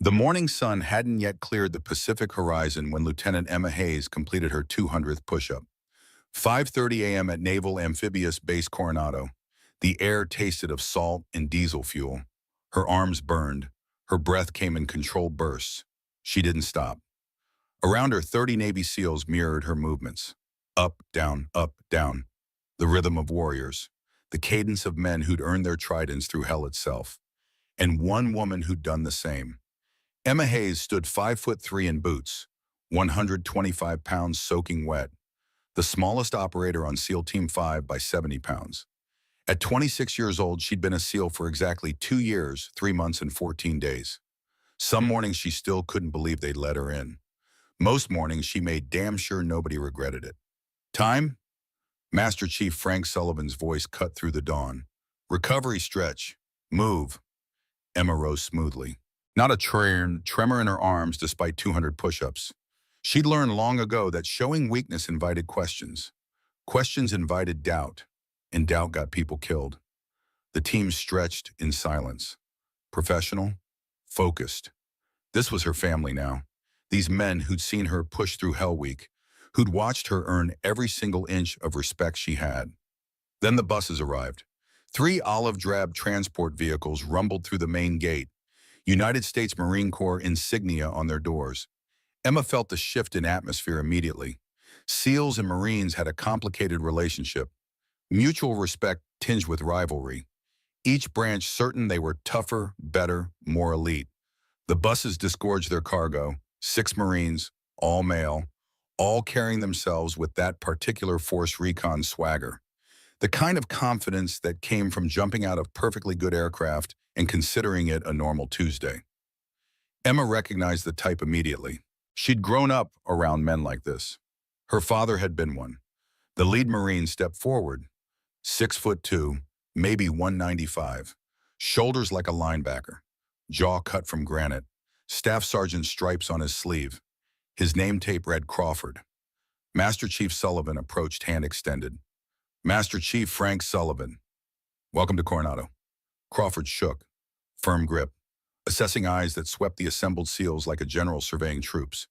The morning sun hadn't yet cleared the Pacific horizon when Lieutenant Emma Hayes completed her 200th push-up. 5:30 a.m. at Naval Amphibious Base Coronado. The air tasted of salt and diesel fuel. Her arms burned. Her breath came in controlled bursts. She didn't stop. Around her, 30 Navy SEALs mirrored her movements. Up, down, up, down. The rhythm of warriors. The cadence of men who'd earned their tridents through hell itself. And one woman who'd done the same. Emma Hayes stood 5'3" in boots, 125 pounds soaking wet, the smallest operator on SEAL Team 5 by 70 pounds. At 26 years old, she'd been a SEAL for exactly 2 years, 3 months, and 14 days. Some mornings she still couldn't believe they'd let her in. Most mornings she made damn sure nobody regretted it. Time? Master Chief Frank Sullivan's voice cut through the dawn. Recovery stretch. Move. Emma rose smoothly. Not a tremor in her arms despite 200 push-ups. She'd learned long ago that showing weakness invited questions. Questions invited doubt, and doubt got people killed. The team stretched in silence. Professional, focused. This was her family now. These men who'd seen her push through Hell Week, who'd watched her earn every single inch of respect she had. Then the buses arrived. 3 olive-drab transport vehicles rumbled through the main gate, United States Marine Corps insignia on their doors. Emma felt the shift in atmosphere immediately. SEALs and Marines had a complicated relationship, mutual respect tinged with rivalry. Each branch certain they were tougher, better, more elite. The buses disgorged their cargo, 6 Marines, all male, all carrying themselves with that particular force recon swagger. The kind of confidence that came from jumping out of perfectly good aircraft and considering it a normal Tuesday. Emma recognized the type immediately. She'd grown up around men like this. Her father had been one. The lead Marine stepped forward, 6'2", maybe 195, shoulders like a linebacker, jaw cut from granite, Staff Sergeant stripes on his sleeve. His name tape read Crawford. Master Chief Sullivan approached, hand extended. Master Chief Frank Sullivan. Welcome to Coronado. Crawford shook, firm grip, assessing eyes that swept the assembled SEALs like a general surveying troops.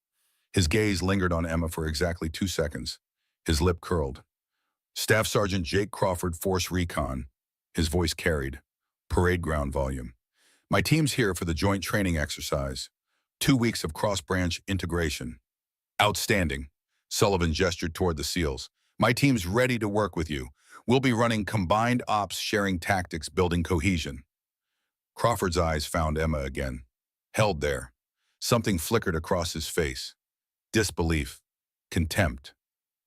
His gaze lingered on Emma for exactly 2 seconds. His lip curled. Staff Sergeant Jake Crawford, Force Recon. His voice carried. Parade ground volume. My team's here for the joint training exercise. 2 weeks of cross-branch integration. Outstanding. Sullivan gestured toward the SEALs. My team's ready to work with you. We'll be running combined ops, sharing tactics, building cohesion. Crawford's eyes found Emma again. Held there. Something flickered across his face. Disbelief. Contempt.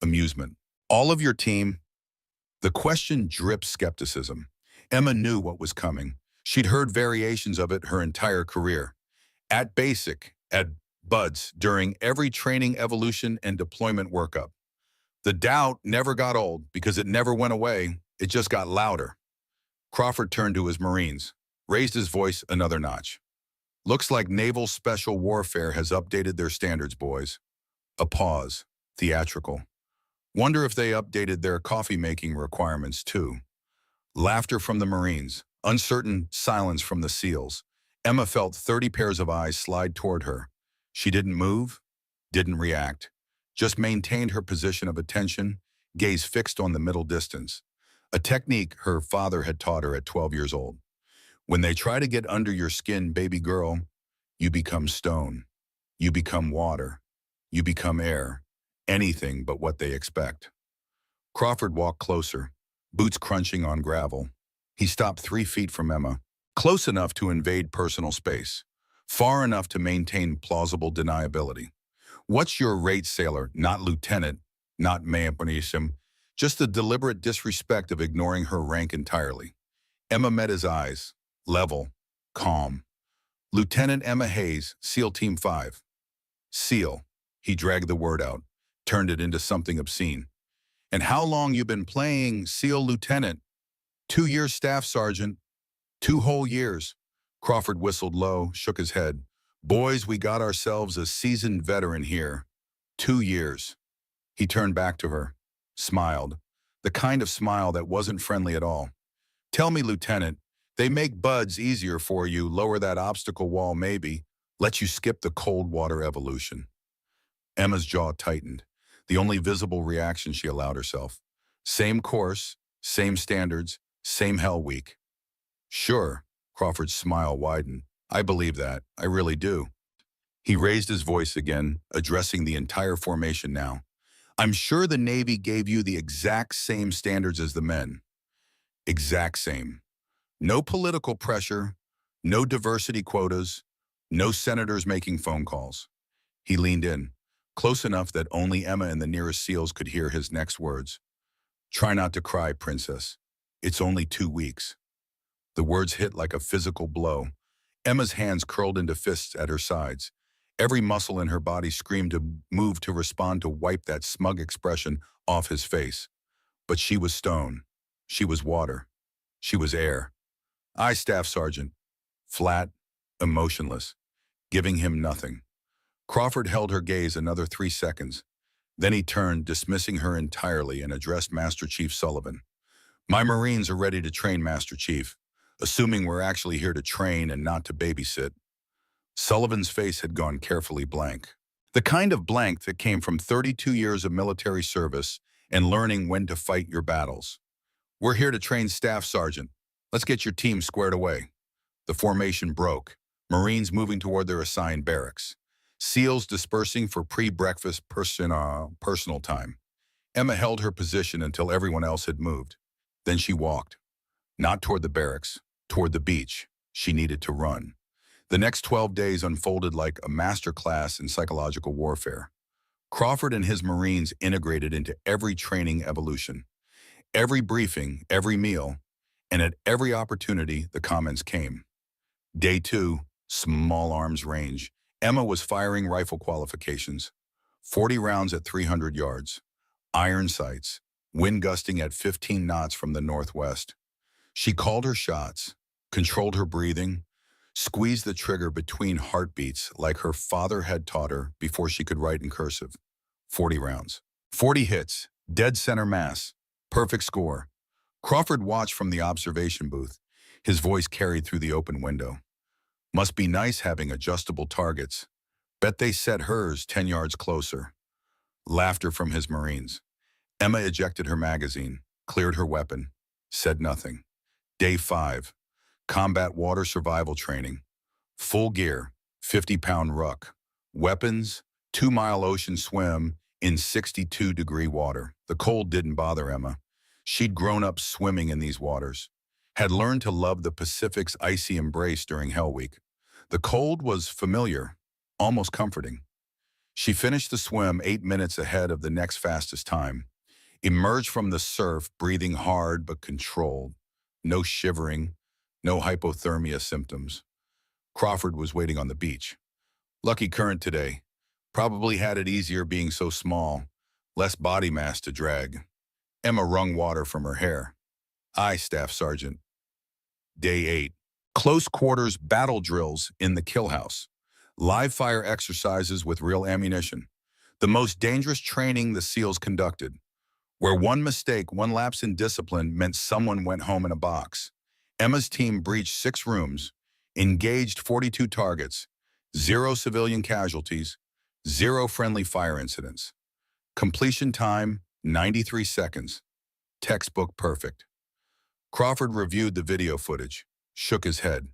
Amusement. All of your team? The question dripped skepticism. Emma knew what was coming. She'd heard variations of it her entire career. At basic, at buds, during every training, evolution, and deployment workup. The doubt never got old because it never went away. It just got louder. Crawford turned to his Marines, raised his voice another notch. Looks like Naval Special Warfare has updated their standards, boys. A pause, theatrical. Wonder if they updated their coffee-making requirements too. Laughter from the Marines, uncertain silence from the SEALs. Emma felt 30 pairs of eyes slide toward her. She didn't move, didn't react. Just maintained her position of attention, gaze fixed on the middle distance, a technique her father had taught her at 12 years old. When they try to get under your skin, baby girl, you become stone, you become water, you become air, anything but what they expect. Crawford walked closer, boots crunching on gravel. He stopped 3 feet from Emma, close enough to invade personal space, far enough to maintain plausible deniability. What's your rate, sailor? Not lieutenant, not mayapanishim, just the deliberate disrespect of ignoring her rank entirely. Emma met his eyes, level, calm. Lieutenant Emma Hayes, SEAL Team 5. SEAL. He dragged the word out, turned it into something obscene. And how long you been playing SEAL Lieutenant? 2 years, Staff Sergeant. 2 whole years. Crawford whistled low, shook his head. Boys, we got ourselves a seasoned veteran here. 2 years. He turned back to her, smiled, the kind of smile that wasn't friendly at all. Tell me, Lieutenant, they make buds easier for you, lower that obstacle wall maybe, Let you skip the cold water evolution. Emma's jaw tightened, the only visible reaction she allowed herself. Same course, same standards, same hell week. Sure, Crawford's smile widened. I believe that. I really do. He raised his voice again, addressing the entire formation now. I'm sure the Navy gave you the exact same standards as the men. Exact same. No political pressure, no diversity quotas, no senators making phone calls. He leaned in, close enough that only Emma and the nearest SEALs could hear his next words. Try not to cry, princess. It's only 2 weeks. The words hit like a physical blow. Emma's hands curled into fists at her sides. Every muscle in her body screamed to move to respond to wipe that smug expression off his face. But she was stone. She was water. She was air. I, Staff Sergeant. Flat, emotionless, giving him nothing. Crawford held her gaze another 3 seconds. Then he turned, dismissing her entirely, and addressed Master Chief Sullivan. My Marines are ready to train, Master Chief, assuming we're actually here to train and not to babysit. Sullivan's face had gone carefully blank. The kind of blank that came from 32 years of military service and learning when to fight your battles. We're here to train, Staff Sergeant. Let's get your team squared away. The formation broke, Marines moving toward their assigned barracks. SEALs dispersing for pre-breakfast personal time. Emma held her position until everyone else had moved. Then she walked, not toward the barracks, toward the beach. She needed to run. The next 12 days unfolded like a masterclass in psychological warfare. Crawford and his Marines integrated into every training evolution. Every briefing, every meal, and at every opportunity, the comments came. Day 2, small arms range. Emma was firing rifle qualifications. 40 rounds at 300 yards. Iron sights. Wind gusting at 15 knots from the northwest. She called her shots, controlled her breathing, squeezed the trigger between heartbeats like her father had taught her before she could write in cursive. 40 rounds. 40 hits. Dead center mass. Perfect score. Crawford watched from the observation booth. His voice carried through the open window. Must be nice having adjustable targets. Bet they set hers 10 yards closer. Laughter from his Marines. Emma ejected her magazine, cleared her weapon, said nothing. Day 5. Combat water survival training. Full gear, 50-pound ruck. Weapons, 2-mile ocean swim in 62-degree water. The cold didn't bother Emma. She'd grown up swimming in these waters. Had learned to love the Pacific's icy embrace during Hell Week. The cold was familiar, almost comforting. She finished the swim 8 minutes ahead of the next fastest time. Emerged from the surf, breathing hard but controlled. No shivering, no hypothermia symptoms. Crawford was waiting on the beach. Lucky current today. Probably had it easier being so small. Less body mass to drag. Emma wrung water from her hair. Aye, Staff Sergeant. Day 8. Close quarters battle drills in the kill house. Live fire exercises with real ammunition. The most dangerous training the SEALs conducted. Where one mistake, one lapse in discipline meant someone went home in a box. Emma's team breached 6 rooms, engaged 42 targets, 0 civilian casualties, 0 friendly fire incidents. Completion time, 93 seconds. Textbook perfect. Crawford reviewed the video footage, shook his head.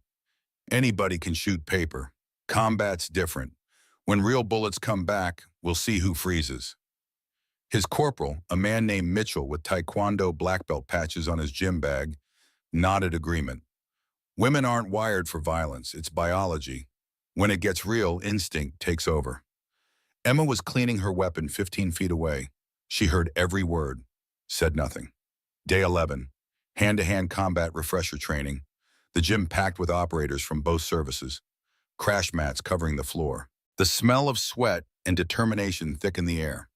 Anybody can shoot paper. Combat's different. When real bullets come back, we'll see who freezes. His corporal, a man named Mitchell with Taekwondo black belt patches on his gym bag, nodded agreement. Women aren't wired for violence, it's biology. When it gets real, instinct takes over. Emma was cleaning her weapon 15 feet away. She heard every word, said nothing. Day 11, hand-to-hand combat refresher training. The gym packed with operators from both services. Crash mats covering the floor. The smell of sweat and determination thickened the air.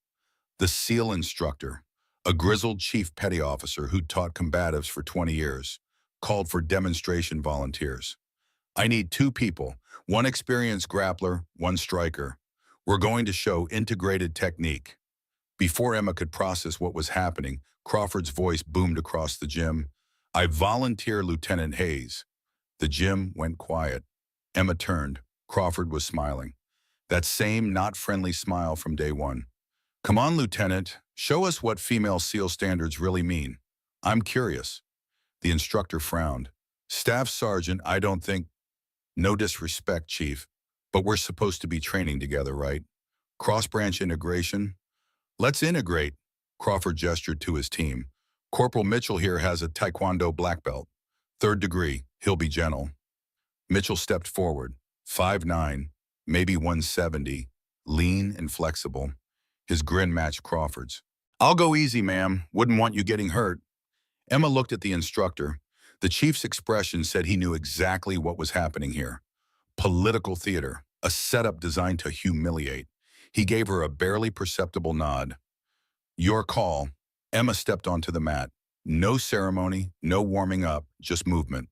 The SEAL instructor, a grizzled chief petty officer who'd taught combatives for 20 years, called for demonstration volunteers. I need 2 people, one experienced grappler, one striker. We're going to show integrated technique. Before Emma could process what was happening, Crawford's voice boomed across the gym. I volunteer Lieutenant Hayes. The gym went quiet. Emma turned. Crawford was smiling. That same not friendly smile from day one. Come on, Lieutenant. Show us what female SEAL standards really mean. I'm curious. The instructor frowned. Staff Sergeant, I don't think... No disrespect, Chief, but we're supposed to be training together, right? Cross-branch integration? Let's integrate. Crawford gestured to his team. Corporal Mitchell here has a Taekwondo black belt. 3rd degree. He'll be gentle. Mitchell stepped forward. 5'9", maybe 170, lean and flexible. His grin matched Crawford's. I'll go easy, ma'am. Wouldn't want you getting hurt. Emma looked at the instructor. The chief's expression said he knew exactly what was happening here. Political theater, a setup designed to humiliate. He gave her a barely perceptible nod. Your call. Emma stepped onto the mat. No ceremony, no warming up, just movement.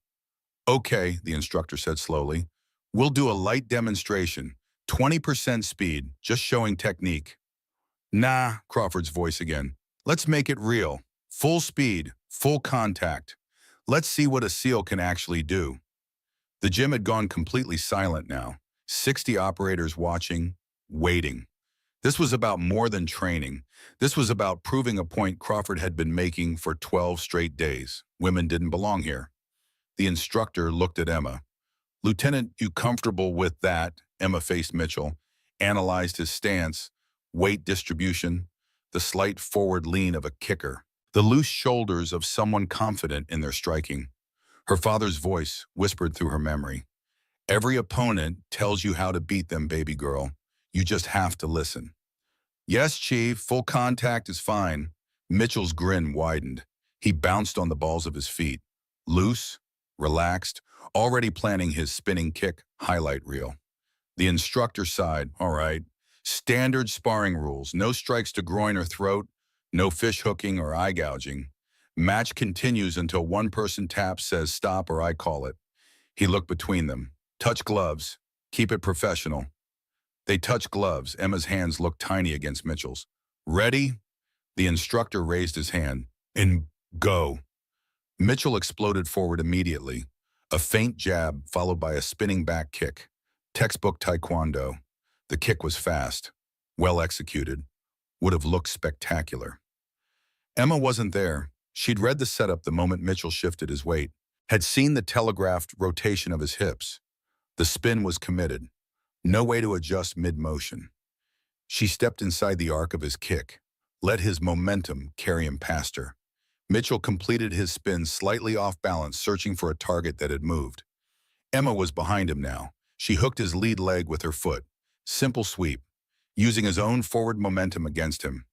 Okay, the instructor said slowly. We'll do a light demonstration. 20% speed, just showing technique. Nah, Crawford's voice again. Let's make it real. Full speed, full contact. Let's see what a SEAL can actually do. The gym had gone completely silent now. 60 operators watching, waiting. This was about more than training. This was about proving a point Crawford had been making for 12 straight days. Women didn't belong here. The instructor looked at Emma. Lieutenant, you comfortable with that? Emma faced Mitchell, analyzed his stance, weight distribution, the slight forward lean of a kicker, the loose shoulders of someone confident in their striking. Her father's voice whispered through her memory. Every opponent tells you how to beat them, baby girl. You just have to listen. Yes, Chief, full contact is fine. Mitchell's grin widened. He bounced on the balls of his feet. Loose, relaxed, already planning his spinning kick highlight reel. The instructor sighed. All right. Standard sparring rules. No strikes to groin or throat. No fish hooking or eye gouging. Match continues until one person taps, says stop, or I call it. He looked between them. Touch gloves. Keep it professional. They touched gloves. Emma's hands looked tiny against Mitchell's. Ready? The instructor raised his hand. And go. Mitchell exploded forward immediately. A faint jab followed by a spinning back kick. Textbook Taekwondo. The kick was fast. Well executed. Would have looked spectacular. Emma wasn't there. She'd read the setup the moment Mitchell shifted his weight. Had seen the telegraphed rotation of his hips. The spin was committed. No way to adjust mid-motion. She stepped inside the arc of his kick. Let his momentum carry him past her. Mitchell completed his spin slightly off balance, searching for a target that had moved. Emma was behind him now. She hooked his lead leg with her foot. Simple sweep, using his own forward momentum against him.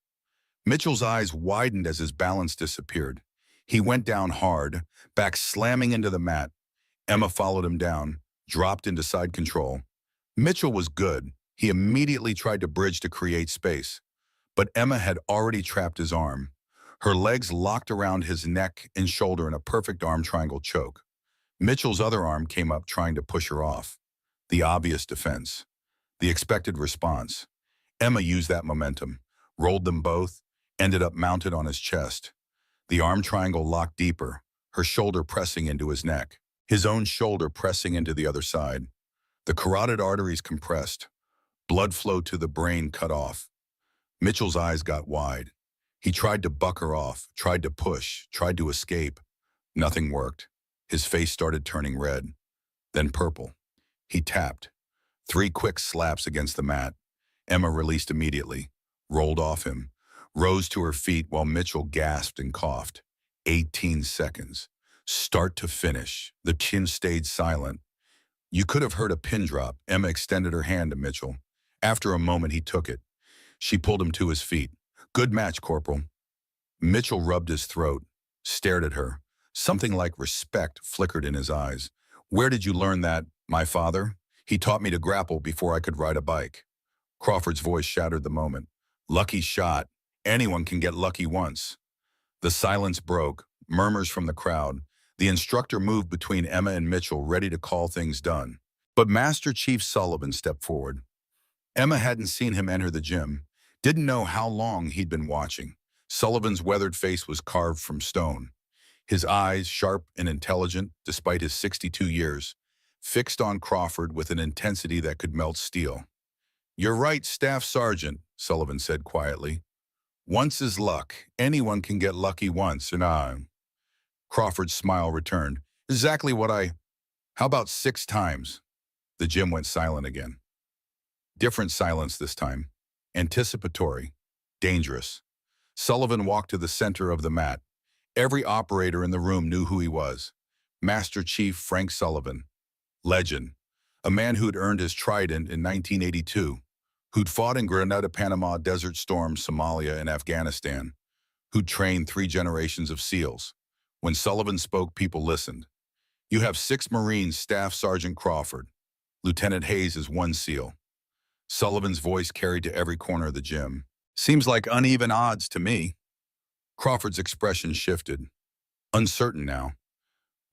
Mitchell's eyes widened as his balance disappeared. He went down hard, back slamming into the mat. Emma followed him down, dropped into side control. Mitchell was good. He immediately tried to bridge to create space. But Emma had already trapped his arm. Her legs locked around his neck and shoulder in a perfect arm triangle choke. Mitchell's other arm came up trying to push her off. The obvious defense. The expected response. Emma used that momentum, rolled them both, ended up mounted on his chest. The arm triangle locked deeper, her shoulder pressing into his neck, his own shoulder pressing into the other side. The carotid arteries compressed. Blood flow to the brain cut off. Mitchell's eyes got wide. He tried to buck her off, tried to push, tried to escape. Nothing worked. His face started turning red, then purple. He tapped. 3 quick slaps against the mat. Emma released immediately, rolled off him, rose to her feet while Mitchell gasped and coughed. 18 seconds. Start to finish. The chin stayed silent. You could have heard a pin drop. Emma extended her hand to Mitchell. After a moment, he took it. She pulled him to his feet. Good match, Corporal. Mitchell rubbed his throat, stared at her. Something like respect flickered in his eyes. Where did you learn that? My father? He taught me to grapple before I could ride a bike. Crawford's voice shattered the moment. Lucky shot. Anyone can get lucky once. The silence broke, murmurs from the crowd. The instructor moved between Emma and Mitchell, ready to call things done. But Master Chief Sullivan stepped forward. Emma hadn't seen him enter the gym, didn't know how long he'd been watching. Sullivan's weathered face was carved from stone. His eyes, sharp and intelligent, despite his 62 years, fixed on Crawford with an intensity that could melt steel. "You're right, Staff Sergeant," Sullivan said quietly. "Once is luck. Anyone can get lucky once, and Crawford's smile returned. "Exactly what I... How about 6 times?" The gym went silent again. Different silence this time. Anticipatory. Dangerous. Sullivan walked to the center of the mat. Every operator in the room knew who he was. Master Chief Frank Sullivan. Legend. A man who'd earned his trident in 1982. Who'd fought in Grenada, Panama, Desert Storm, Somalia, and Afghanistan. Who'd trained 3 generations of SEALs. When Sullivan spoke, people listened. "You have 6 Marines, Staff Sergeant Crawford. Lieutenant Hayes is 1 SEAL." Sullivan's voice carried to every corner of the gym. "Seems like uneven odds to me." Crawford's expression shifted. Uncertain now.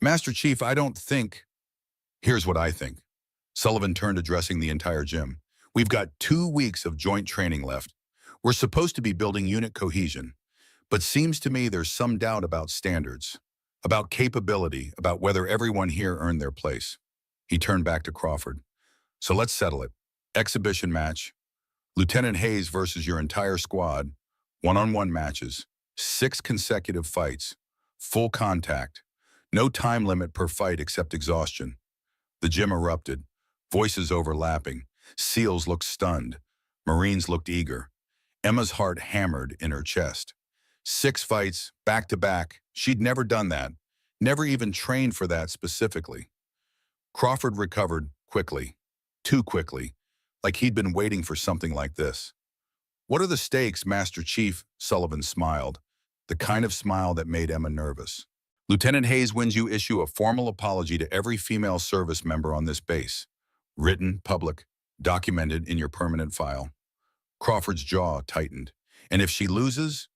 "Master Chief, I don't think..." "Here's what I think." Sullivan turned, addressing the entire gym. "We've got 2 weeks of joint training left. We're supposed to be building unit cohesion. But seems to me there's some doubt about standards, about capability, about whether everyone here earned their place." He turned back to Crawford. "So let's settle it. Exhibition match. Lieutenant Hayes versus your entire squad. One-on-one matches. 6 consecutive fights. Full contact. No time limit per fight except exhaustion." The gym erupted. Voices overlapping. SEALs looked stunned. Marines looked eager. Emma's heart hammered in her chest. 6 fights, back-to-back. She'd never done that. Never even trained for that specifically. Crawford recovered quickly. Too quickly. Like he'd been waiting for something like this. "What are the stakes, Master Chief?" Sullivan smiled. The kind of smile that made Emma nervous. "Lieutenant Hayes wins you issue a formal apology to every female service member on this base. Written, public, documented in your permanent file." Crawford's jaw tightened. "And if she loses,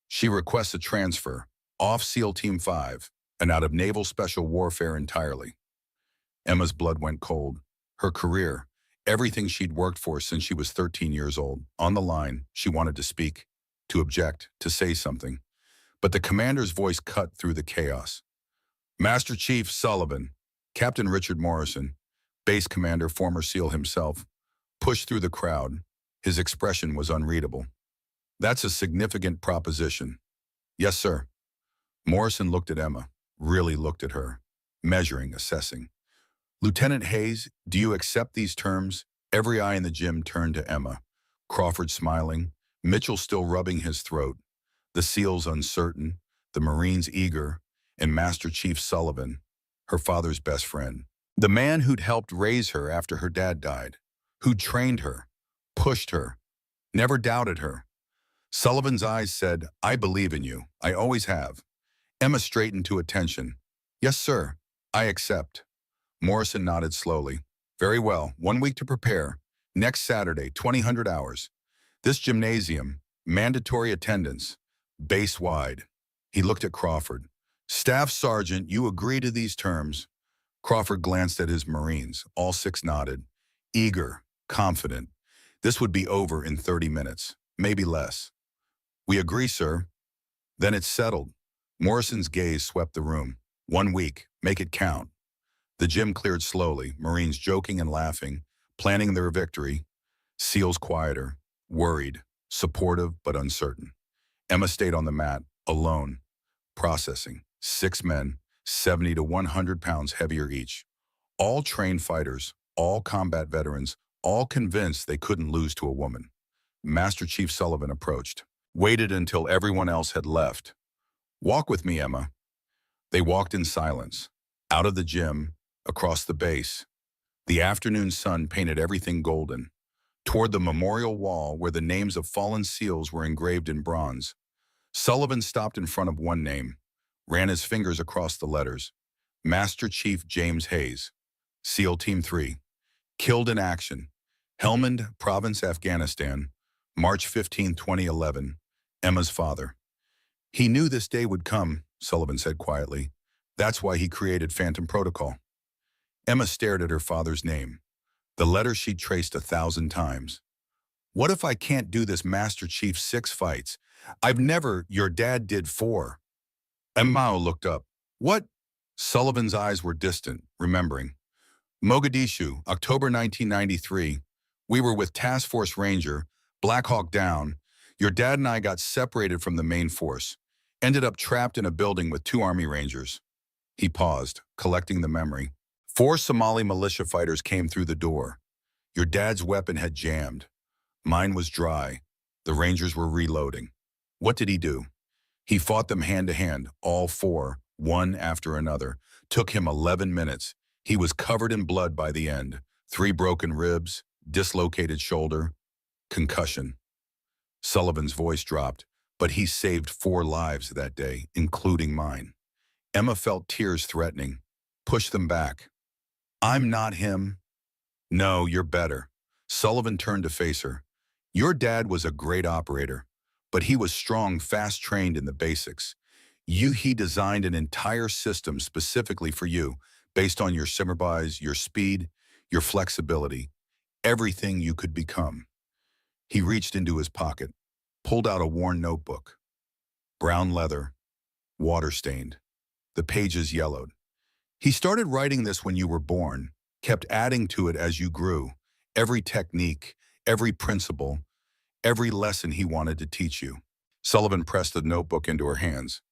she requests a transfer, off SEAL Team 5, and out of Naval Special Warfare entirely." Emma's blood went cold. Her career, everything she'd worked for since she was 13 years old, on the line. She wanted to speak, to object, to say something. But the commander's voice cut through the chaos. "Master Chief Sullivan," Captain Richard Morrison, base commander, former SEAL himself, pushed through the crowd. His expression was unreadable. "That's a significant proposition." "Yes, sir." Morrison looked at Emma, really looked at her, measuring, assessing. "Lieutenant Hayes, do you accept these terms?" Every eye in the gym turned to Emma. Crawford smiling, Mitchell still rubbing his throat, the SEALs uncertain, the Marines eager, and Master Chief Sullivan, her father's best friend. The man who'd helped raise her after her dad died, who'd trained her, pushed her, never doubted her. Sullivan's eyes said, "I believe in you. I always have." Emma straightened to attention. "Yes, sir. I accept." Morrison nodded slowly. "Very well. 1 week to prepare. Next Saturday, 2000 hours. This gymnasium, mandatory attendance, base-wide." He looked at Crawford. "Staff Sergeant, you agree to these terms?" Crawford glanced at his Marines. All 6 nodded. Eager, confident. This would be over in 30 minutes, maybe less. "We agree, sir." "Then it's settled." Morrison's gaze swept the room. 1 week. Make it count. The gym cleared slowly, Marines joking and laughing, planning their victory. SEALs quieter, worried, supportive but uncertain. Emma stayed on the mat, alone, processing. 6 men, 70 to 100 pounds heavier each. All trained fighters, all combat veterans, all convinced they couldn't lose to a woman. Master Chief Sullivan approached, waited until everyone else had left. "Walk with me, Emma." They walked in silence, out of the gym, across the base. The afternoon sun painted everything golden, toward the memorial wall where the names of fallen SEALs were engraved in bronze. Sullivan stopped in front of one name, ran his fingers across the letters. Master Chief James Hayes, SEAL Team 3, killed in action, Helmand Province, Afghanistan, March 15, 2011, Emma's father. "He knew this day would come," Sullivan said quietly. "That's why he created Phantom Protocol." Emma stared at her father's name, the letter she'd traced 1,000 times. "What if I can't do this, Master Chief? 6 fights. I've never... Your dad did 4. Emma looked up. "What?" Sullivan's eyes were distant, remembering. Mogadishu, October 1993. We were with Task Force Ranger, Black Hawk Down. Your dad and I got separated from the main force. Ended up trapped in a building with two Army Rangers. He paused, collecting the memory. Four Somali militia fighters came through the door. Your dad's weapon had jammed. Mine was dry. The Rangers were reloading. What did he do? He fought them hand to hand, all four, one after another. Took him 11 minutes. He was covered in blood by the end. 3 broken ribs, dislocated shoulder, concussion. Sullivan's voice dropped, but he saved 4 lives that day, including mine. Emma felt tears threatening. Push them back. I'm not him. No, you're better. Sullivan turned to face her. Your dad was a great operator, but he was strong, fast-trained in the basics. He designed an entire system specifically for you, based on your simmerbise, your speed, your flexibility, everything you could become. He reached into his pocket, pulled out a worn notebook. Brown leather, water-stained. The pages yellowed. He started writing this when you were born, kept adding to it as you grew. Every technique, every principle, every lesson he wanted to teach you. Sullivan pressed the notebook into her hands.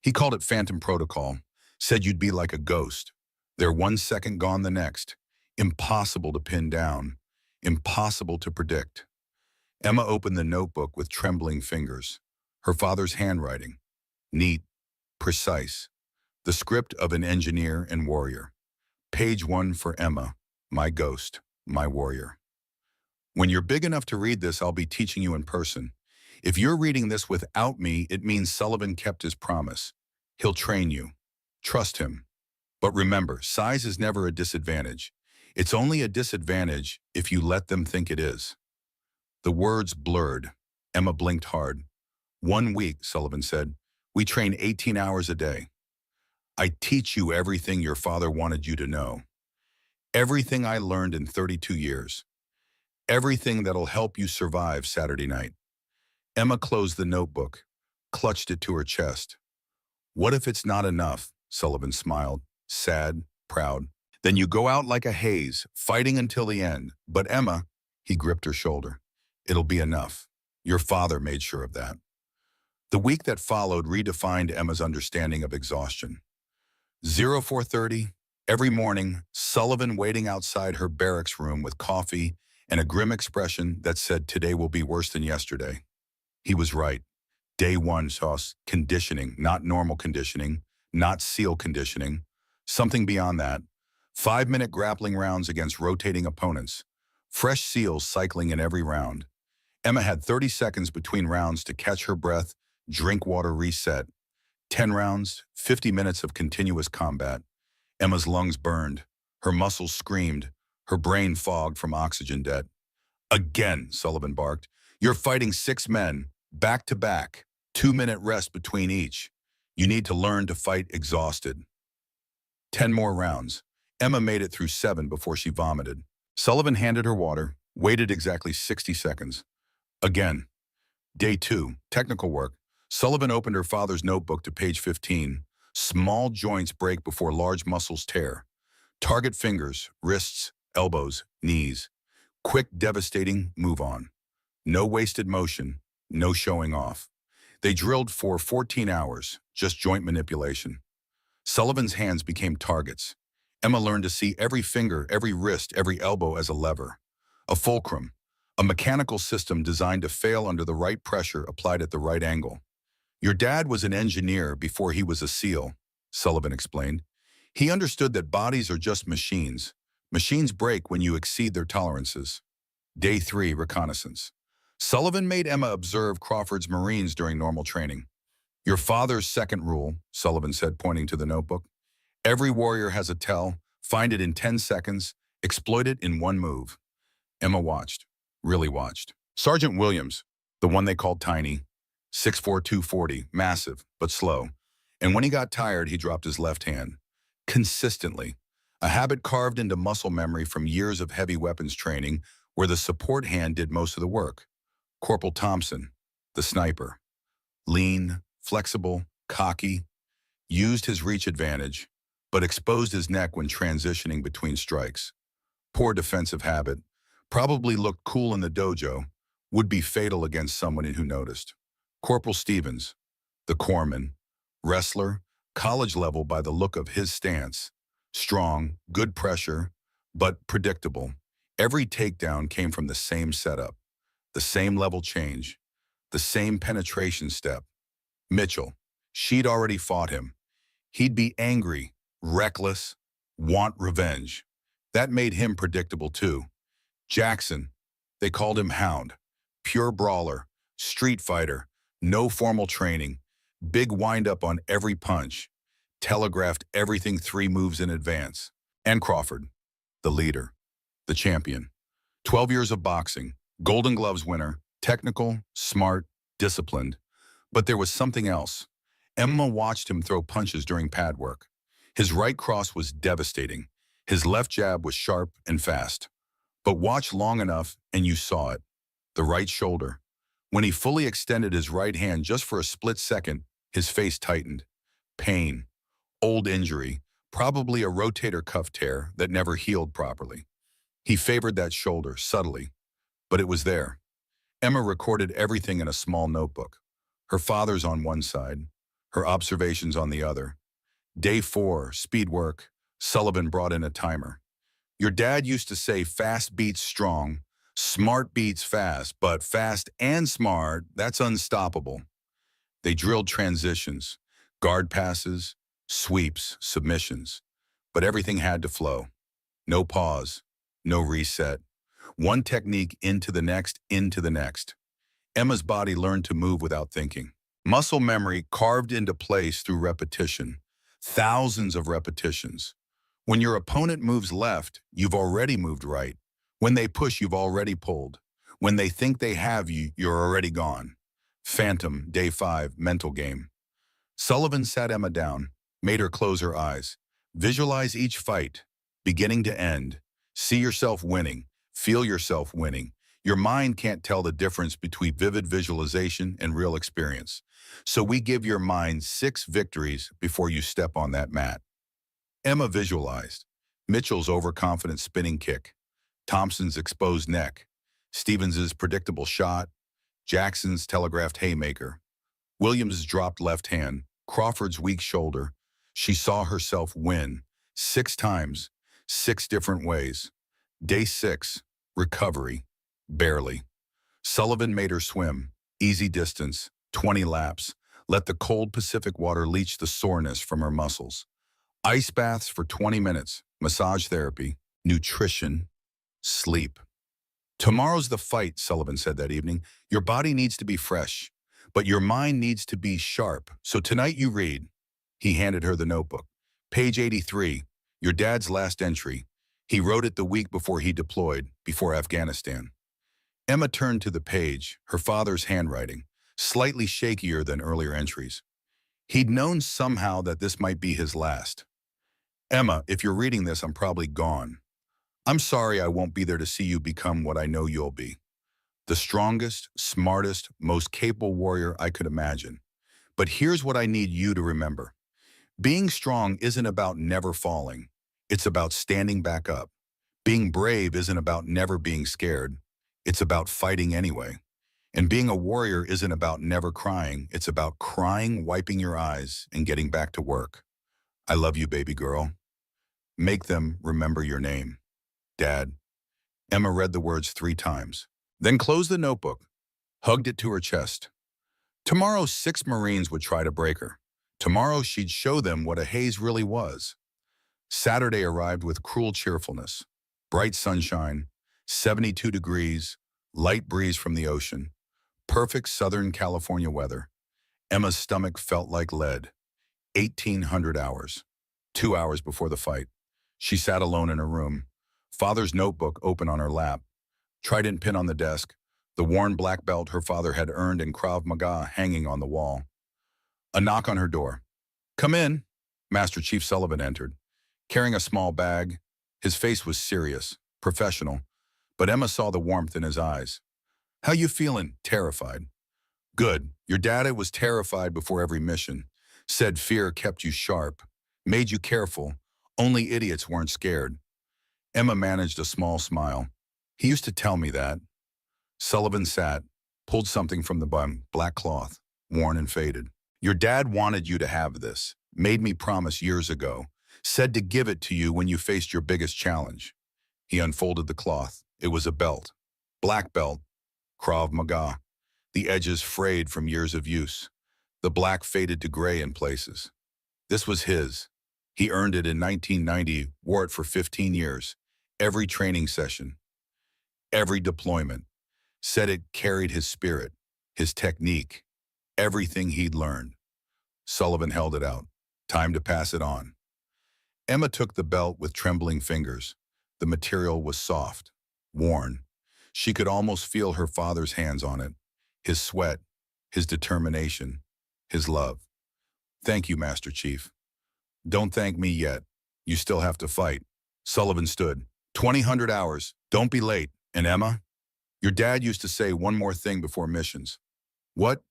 He called it Phantom Protocol, said you'd be like a ghost. They're 1 second gone the next. Impossible to pin down. Impossible to predict. Emma opened the notebook with trembling fingers. Her father's handwriting. Neat, precise. The script of an engineer and warrior. Page 1 for Emma, my ghost, my warrior. When you're big enough to read this, I'll be teaching you in person. If you're reading this without me, it means Sullivan kept his promise. He'll train you. Trust him. But remember, size is never a disadvantage. It's only a disadvantage if you let them think it is. The words blurred. Emma blinked hard. 1 week, Sullivan said. We train 18 hours a day. I teach you everything your father wanted you to know. Everything I learned in 32 years. Everything that'll help you survive Saturday night. Emma closed the notebook, clutched it to her chest. What if it's not enough? Sullivan smiled, sad, proud. Then you go out like a haze, fighting until the end. But Emma, he gripped her shoulder. It'll be enough. Your father made sure of that. The week that followed redefined Emma's understanding of exhaustion. 04:30, every morning, Sullivan waiting outside her barracks room with coffee and a grim expression that said today will be worse than yesterday. He was right. Day 1 saw conditioning, not normal conditioning, not SEAL conditioning, something beyond that. 5-minute grappling rounds against rotating opponents. Fresh SEALs cycling in every round. Emma had 30 seconds between rounds to catch her breath, drink water, reset. 10 rounds, 50 minutes of continuous combat. Emma's lungs burned. Her muscles screamed. Her brain fogged from oxygen debt. Again, Sullivan barked. You're fighting 6 men, back to back, 2-minute rest between each. You need to learn to fight exhausted. 10 more rounds. Emma made it through 7 before she vomited. Sullivan handed her water, waited exactly 60 seconds. Again. Day 2, technical work. Sullivan opened her father's notebook to page 15. Small joints break before large muscles tear. Target fingers, wrists, elbows, knees. Quick, devastating, move on. No wasted motion, no showing off. They drilled for 14 hours, just joint manipulation. Sullivan's hands became targets. Emma learned to see every finger, every wrist, every elbow as a lever. A fulcrum, a mechanical system designed to fail under the right pressure applied at the right angle. Your dad was an engineer before he was a SEAL, Sullivan explained. He understood that bodies are just machines. Machines break when you exceed their tolerances. Day 3, reconnaissance. Sullivan made Emma observe Crawford's Marines during normal training. Your father's second rule, Sullivan said, pointing to the notebook. Every warrior has a tell, find it in 10 seconds, exploit it in 1 move. Emma watched, really watched. Sergeant Williams, the one they called Tiny, 6'4", 240, massive, but slow. And when he got tired, he dropped his left hand. Consistently. A habit carved into muscle memory from years of heavy weapons training where the support hand did most of the work. Corporal Thompson, the sniper. Lean, flexible, cocky, used his reach advantage, but exposed his neck when transitioning between strikes. Poor defensive habit. Probably looked cool in the dojo. Would be fatal against someone who noticed. Corporal Stevens, the corpsman, wrestler, college level by the look of his stance. Strong, good pressure, but predictable. Every takedown came from the same setup, the same level change, the same penetration step. Mitchell, she'd already fought him. He'd be angry, reckless, want revenge. That made him predictable too. Jackson, they called him Hound. Pure brawler, street fighter, no formal training, big wind-up on every punch, telegraphed everything 3 moves in advance. And Crawford, the leader, the champion. 12 years of boxing, Golden Gloves winner, technical, smart, disciplined. But there was something else. Emma watched him throw punches during pad work. His right cross was devastating. His left jab was sharp and fast. But watch long enough and you saw it. The right shoulder. When he fully extended his right hand just for a split second, his face tightened. Pain. Old injury. Probably a rotator cuff tear that never healed properly. He favored that shoulder, subtly. But it was there. Emma recorded everything in a small notebook. Her father's on one side, her observations on the other. Day 4, speed work. Sullivan brought in a timer. Your dad used to say fast beats strong, smart beats fast, but fast and smart, that's unstoppable. They drilled transitions, guard passes, sweeps, submissions. But everything had to flow. No pause, no reset. One technique into the next, into the next. Emma's body learned to move without thinking. Muscle memory carved into place through repetition. Thousands of repetitions. When your opponent moves left, you've already moved right. When they push, you've already pulled. When they think they have you, you're already gone. Phantom, day 5, mental game. Sullivan sat Emma down, made her close her eyes. Visualize each fight, beginning to end. See yourself winning. Feel yourself winning. Your mind can't tell the difference between vivid visualization and real experience. So we give your mind 6 victories before you step on that mat. Emma visualized. Mitchell's overconfident spinning kick. Thompson's exposed neck. Stevens's predictable shot. Jackson's telegraphed haymaker. Williams' dropped left hand. Crawford's weak shoulder. She saw herself win 6 times, 6 different ways. Day 6, recovery. Barely. Sullivan made her swim. Easy distance, 20 laps. Let the cold Pacific water leach the soreness from her muscles. Ice baths for 20 minutes, massage therapy, nutrition, sleep. Tomorrow's the fight, Sullivan said that evening. Your body needs to be fresh, but your mind needs to be sharp. So tonight you read. He handed her the notebook. Page 83, your dad's last entry. He wrote it the week before he deployed, before Afghanistan. Emma turned to the page, her father's handwriting, slightly shakier than earlier entries. He'd known somehow that this might be his last. Emma, if you're reading this, I'm probably gone. I'm sorry I won't be there to see you become what I know you'll be. The strongest, smartest, most capable warrior I could imagine. But here's what I need you to remember. Being strong isn't about never falling. It's about standing back up. Being brave isn't about never being scared. It's about fighting anyway. And being a warrior isn't about never crying. It's about crying, wiping your eyes, and getting back to work. I love you, baby girl. Make them remember your name. Dad. Emma read the words 3 times, then closed the notebook, hugged it to her chest. Tomorrow 6 Marines would try to break her. Tomorrow she'd show them what a haze really was. Saturday arrived with cruel cheerfulness. Bright sunshine, 72 degrees, light breeze from the ocean. Perfect Southern California weather. Emma's stomach felt like lead. 1,800 hours. 2 hours before the fight. She sat alone in her room. Father's notebook open on her lap. Trident pin on the desk. The worn black belt her father had earned in Krav Maga hanging on the wall. A knock on her door. Come in. Master Chief Sullivan entered, carrying a small bag. His face was serious, professional, but Emma saw the warmth in his eyes. How you feeling? Terrified. Good. Your daddy was terrified before every mission. Said fear kept you sharp, made you careful. Only idiots weren't scared. Emma managed a small smile. He used to tell me that. Sullivan sat, pulled something from the black cloth, worn and faded. Your dad wanted you to have this, made me promise years ago, said to give it to you when you faced your biggest challenge. He unfolded the cloth. It was a belt. Black belt, Krav Maga. The edges frayed from years of use. The black faded to gray in places. This was his. He earned it in 1990, wore it for 15 years. Every training session, every deployment. Said it carried his spirit, his technique, everything he'd learned. Sullivan held it out. Time to pass it on. Emma took the belt with trembling fingers. The material was soft, worn. She could almost feel her father's hands on it, his sweat, his determination, his love. Thank you, Master Chief. Don't thank me yet. You still have to fight. Sullivan stood. 2,000 hours. Don't be late. And Emma? Your dad used to say one more thing before missions. What?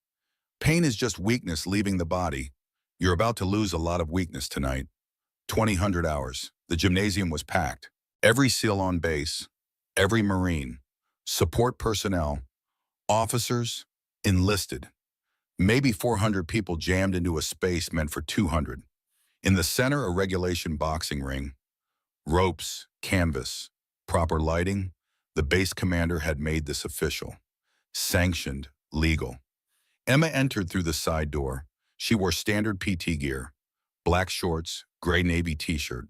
Pain is just weakness leaving the body. You're about to lose a lot of weakness tonight. 2,000 hours. The gymnasium was packed. Every SEAL on base, every Marine, support personnel, officers, enlisted. Maybe 400 people jammed into a space meant for 200. In the center, a regulation boxing ring. Ropes, canvas, proper lighting. The base commander had made this official. Sanctioned, legal. Emma entered through the side door. She wore standard PT gear. Black shorts, gray navy t-shirt.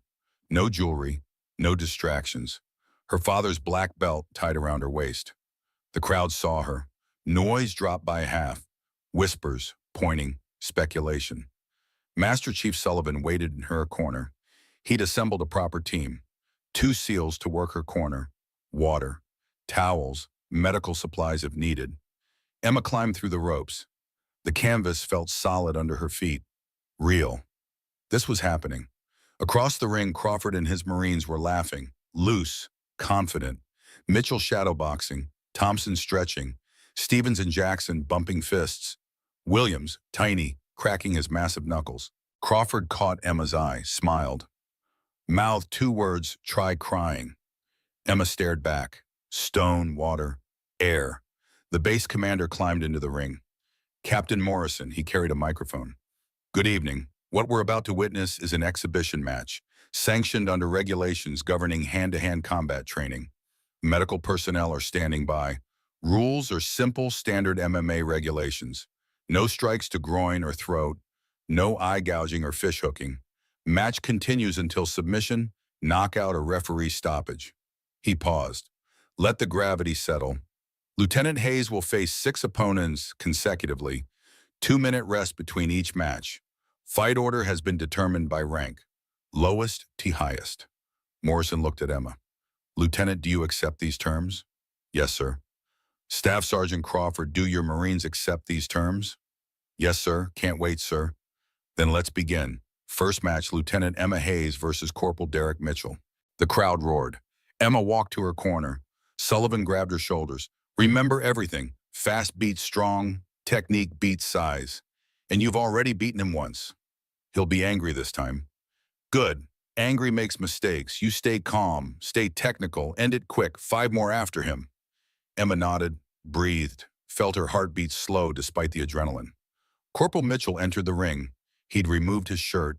No jewelry, no distractions. Her father's black belt tied around her waist. The crowd saw her. Noise dropped by half. Whispers, pointing, speculation. Master Chief Sullivan waited in her corner. He'd assembled a proper team. 2 SEALs to work her corner. Water, towels, medical supplies if needed. Emma climbed through the ropes. The canvas felt solid under her feet. Real. This was happening. Across the ring, Crawford and his Marines were laughing, loose, confident. Mitchell shadowboxing, Thompson stretching, Stevens and Jackson bumping fists. Williams, tiny, cracking his massive knuckles. Crawford caught Emma's eye, smiled. Mouthed 2 words, try crying. Emma stared back. Stone, water, air. The base commander climbed into the ring. Captain Morrison, he carried a microphone. Good evening. What we're about to witness is an exhibition match, sanctioned under regulations governing hand-to-hand combat training. Medical personnel are standing by. Rules are simple, standard MMA regulations. No strikes to groin or throat. No eye gouging or fish hooking. Match continues until submission, knockout, or referee stoppage. He paused. Let the gravity settle. Lieutenant Hayes will face 6 opponents consecutively. 2-minute rest between each match. Fight order has been determined by rank. Lowest to highest. Morrison looked at Emma. Lieutenant, do you accept these terms? Yes, sir. Staff Sergeant Crawford, do your Marines accept these terms? Yes, sir. Can't wait, sir. Then let's begin. First match, Lieutenant Emma Hayes versus Corporal Derek Mitchell. The crowd roared. Emma walked to her corner. Sullivan grabbed her shoulders. Remember everything. Fast beats strong, technique beats size. And you've already beaten him once. He'll be angry this time. Good. Angry makes mistakes. You stay calm, stay technical, end it quick. 5 more after him. Emma nodded, breathed, felt her heartbeat slow despite the adrenaline. Corporal Mitchell entered the ring. He'd removed his shirt,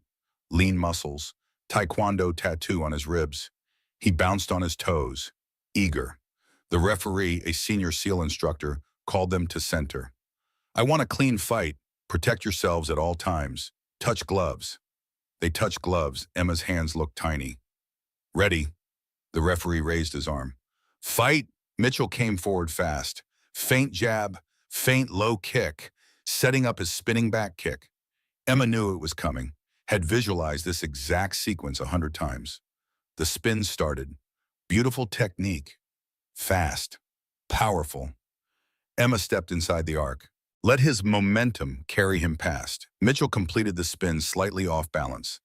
lean muscles, taekwondo tattoo on his ribs. He bounced on his toes, eager. The referee, a senior SEAL instructor, called them to center. I want a clean fight. Protect yourselves at all times. Touch gloves. They touched gloves. Emma's hands looked tiny. Ready. The referee raised his arm. Fight. Mitchell came forward fast. Feint jab, feint low kick, setting up his spinning back kick. Emma knew it was coming, had visualized this exact sequence 100 times. The spin started. Beautiful technique. Fast. Powerful. Emma stepped inside the arc. Let his momentum carry him past. Mitchell completed the spin slightly off balance.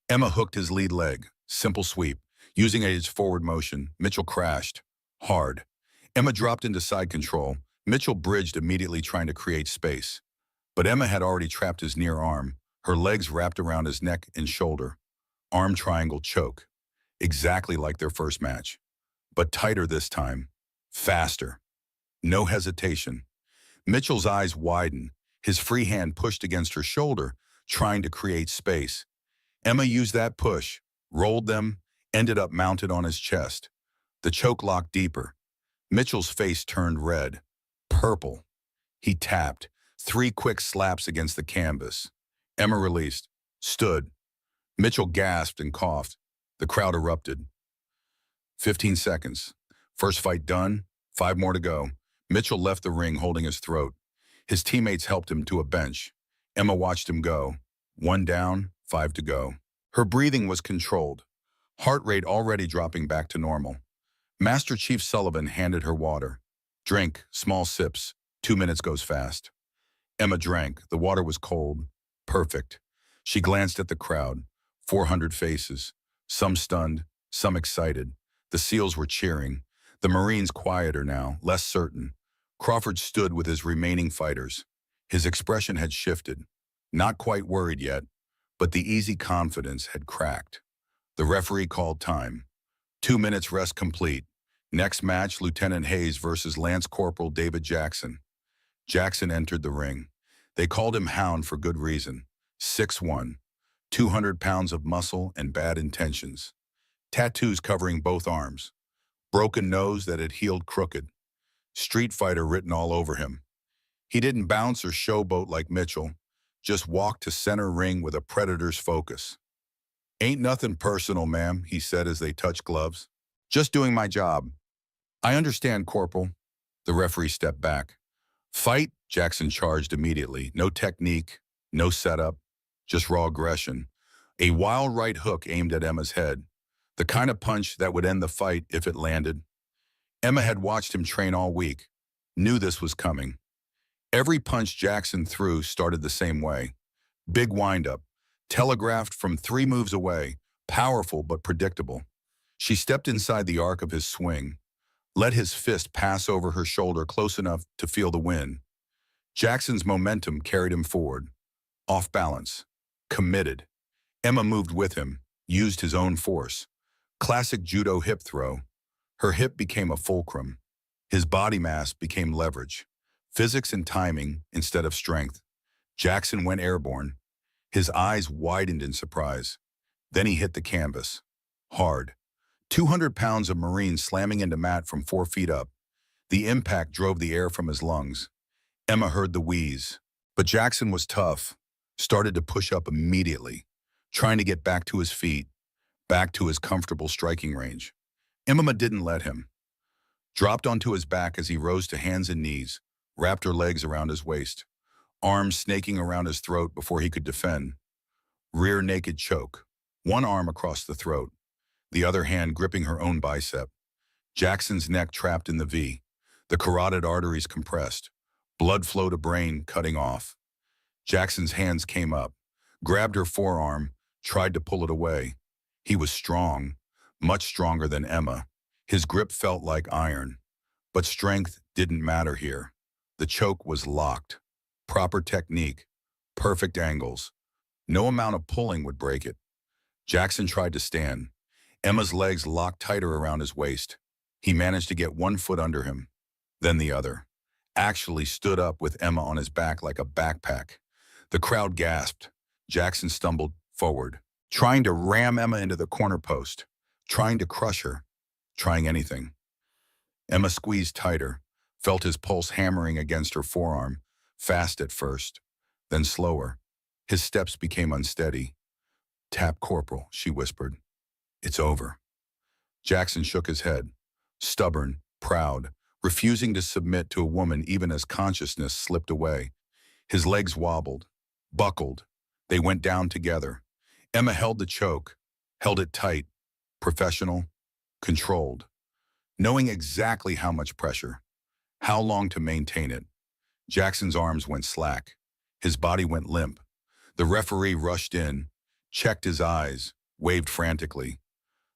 Emma hooked his lead leg. Simple sweep. Using his forward motion, Mitchell crashed. Hard. Emma dropped into side control. Mitchell bridged immediately, trying to create space. But Emma had already trapped his near arm, her legs wrapped around his neck and shoulder. Arm triangle choke. exactly like their first match. But tighter this time. Faster. No hesitation. Mitchell's eyes widened, his free hand pushed against her shoulder, trying to create space. Emma used that push, rolled them, ended up mounted on his chest. The choke locked deeper. Mitchell's face turned red, purple. He tapped, 3 quick slaps against the canvas. Emma released, stood. Mitchell gasped and coughed. The crowd erupted. 15 seconds. First fight done, 5 more to go. Mitchell left the ring holding his throat. His teammates helped him to a bench. Emma watched him go. 1 down, 5 to go. Her breathing was controlled, heart rate already dropping back to normal. Master Chief Sullivan handed her water. Drink, small sips. 2 minutes goes fast. Emma drank. The water was cold. Perfect. She glanced at the crowd. 400 faces. Some stunned, some excited. The SEALs were cheering. The Marines quieter now, less certain. Crawford stood with his remaining fighters. His expression had shifted. Not quite worried yet, but the easy confidence had cracked. The referee called time. 2 minutes rest complete. Next match, Lieutenant Hayes versus Lance Corporal David Jackson. Jackson entered the ring. They called him Hound for good reason. 6'1", 200 pounds of muscle and bad intentions. Tattoos covering both arms. Broken nose that had healed crooked. Street fighter written all over him. He didn't bounce or showboat like Mitchell, just walked to center ring with a predator's focus. "Ain't nothing personal, ma'am," he said as they touched gloves. "Just doing my job." "I understand, Corporal." The referee stepped back. "Fight," Jackson charged immediately. No technique, no setup, just raw aggression. A wild right hook aimed at Emma's head. The kind of punch that would end the fight if it landed. Emma had watched him train all week, knew this was coming. Every punch Jackson threw started the same way. Big windup, telegraphed from 3 moves away, powerful but predictable. She stepped inside the arc of his swing, let his fist pass over her shoulder close enough to feel the wind. Jackson's momentum carried him forward. Off balance, committed. Emma moved with him, used his own force. Classic judo hip throw. Her hip became a fulcrum. His body mass became leverage. Physics and timing instead of strength. Jackson went airborne. His eyes widened in surprise. Then he hit the canvas. Hard. 200 pounds of Marine slamming into mat from 4 feet up. The impact drove the air from his lungs. Emma heard the wheeze. But Jackson was tough. Started to push up immediately, trying to get back to his feet, back to his comfortable striking range. Emma didn't let him. Dropped onto his back as he rose to hands and knees, wrapped her legs around his waist, arms snaking around his throat before he could defend. Rear naked choke, one arm across the throat, the other hand gripping her own bicep. Jackson's neck trapped in the V, the carotid arteries compressed, blood flow to brain cutting off. Jackson's hands came up, grabbed her forearm, tried to pull it away. He was strong, much stronger than Emma. His grip felt like iron. But strength didn't matter here. The choke was locked. Proper technique, perfect angles. No amount of pulling would break it. Jackson tried to stand. Emma's legs locked tighter around his waist. He managed to get 1 foot under him, then the other. Actually stood up with Emma on his back like a backpack. The crowd gasped. Jackson stumbled forward, trying to ram Emma into the corner post, trying to crush her, trying anything. Emma squeezed tighter, felt his pulse hammering against her forearm, fast at first, then slower. His steps became unsteady. "Tap, Corporal," she whispered. "It's over." Jackson shook his head, stubborn, proud, refusing to submit to a woman even as consciousness slipped away. His legs wobbled, buckled. They went down together. Emma held the choke, held it tight, professional, controlled, knowing exactly how much pressure, how long to maintain it. Jackson's arms went slack. His body went limp. The referee rushed in, checked his eyes, waved frantically.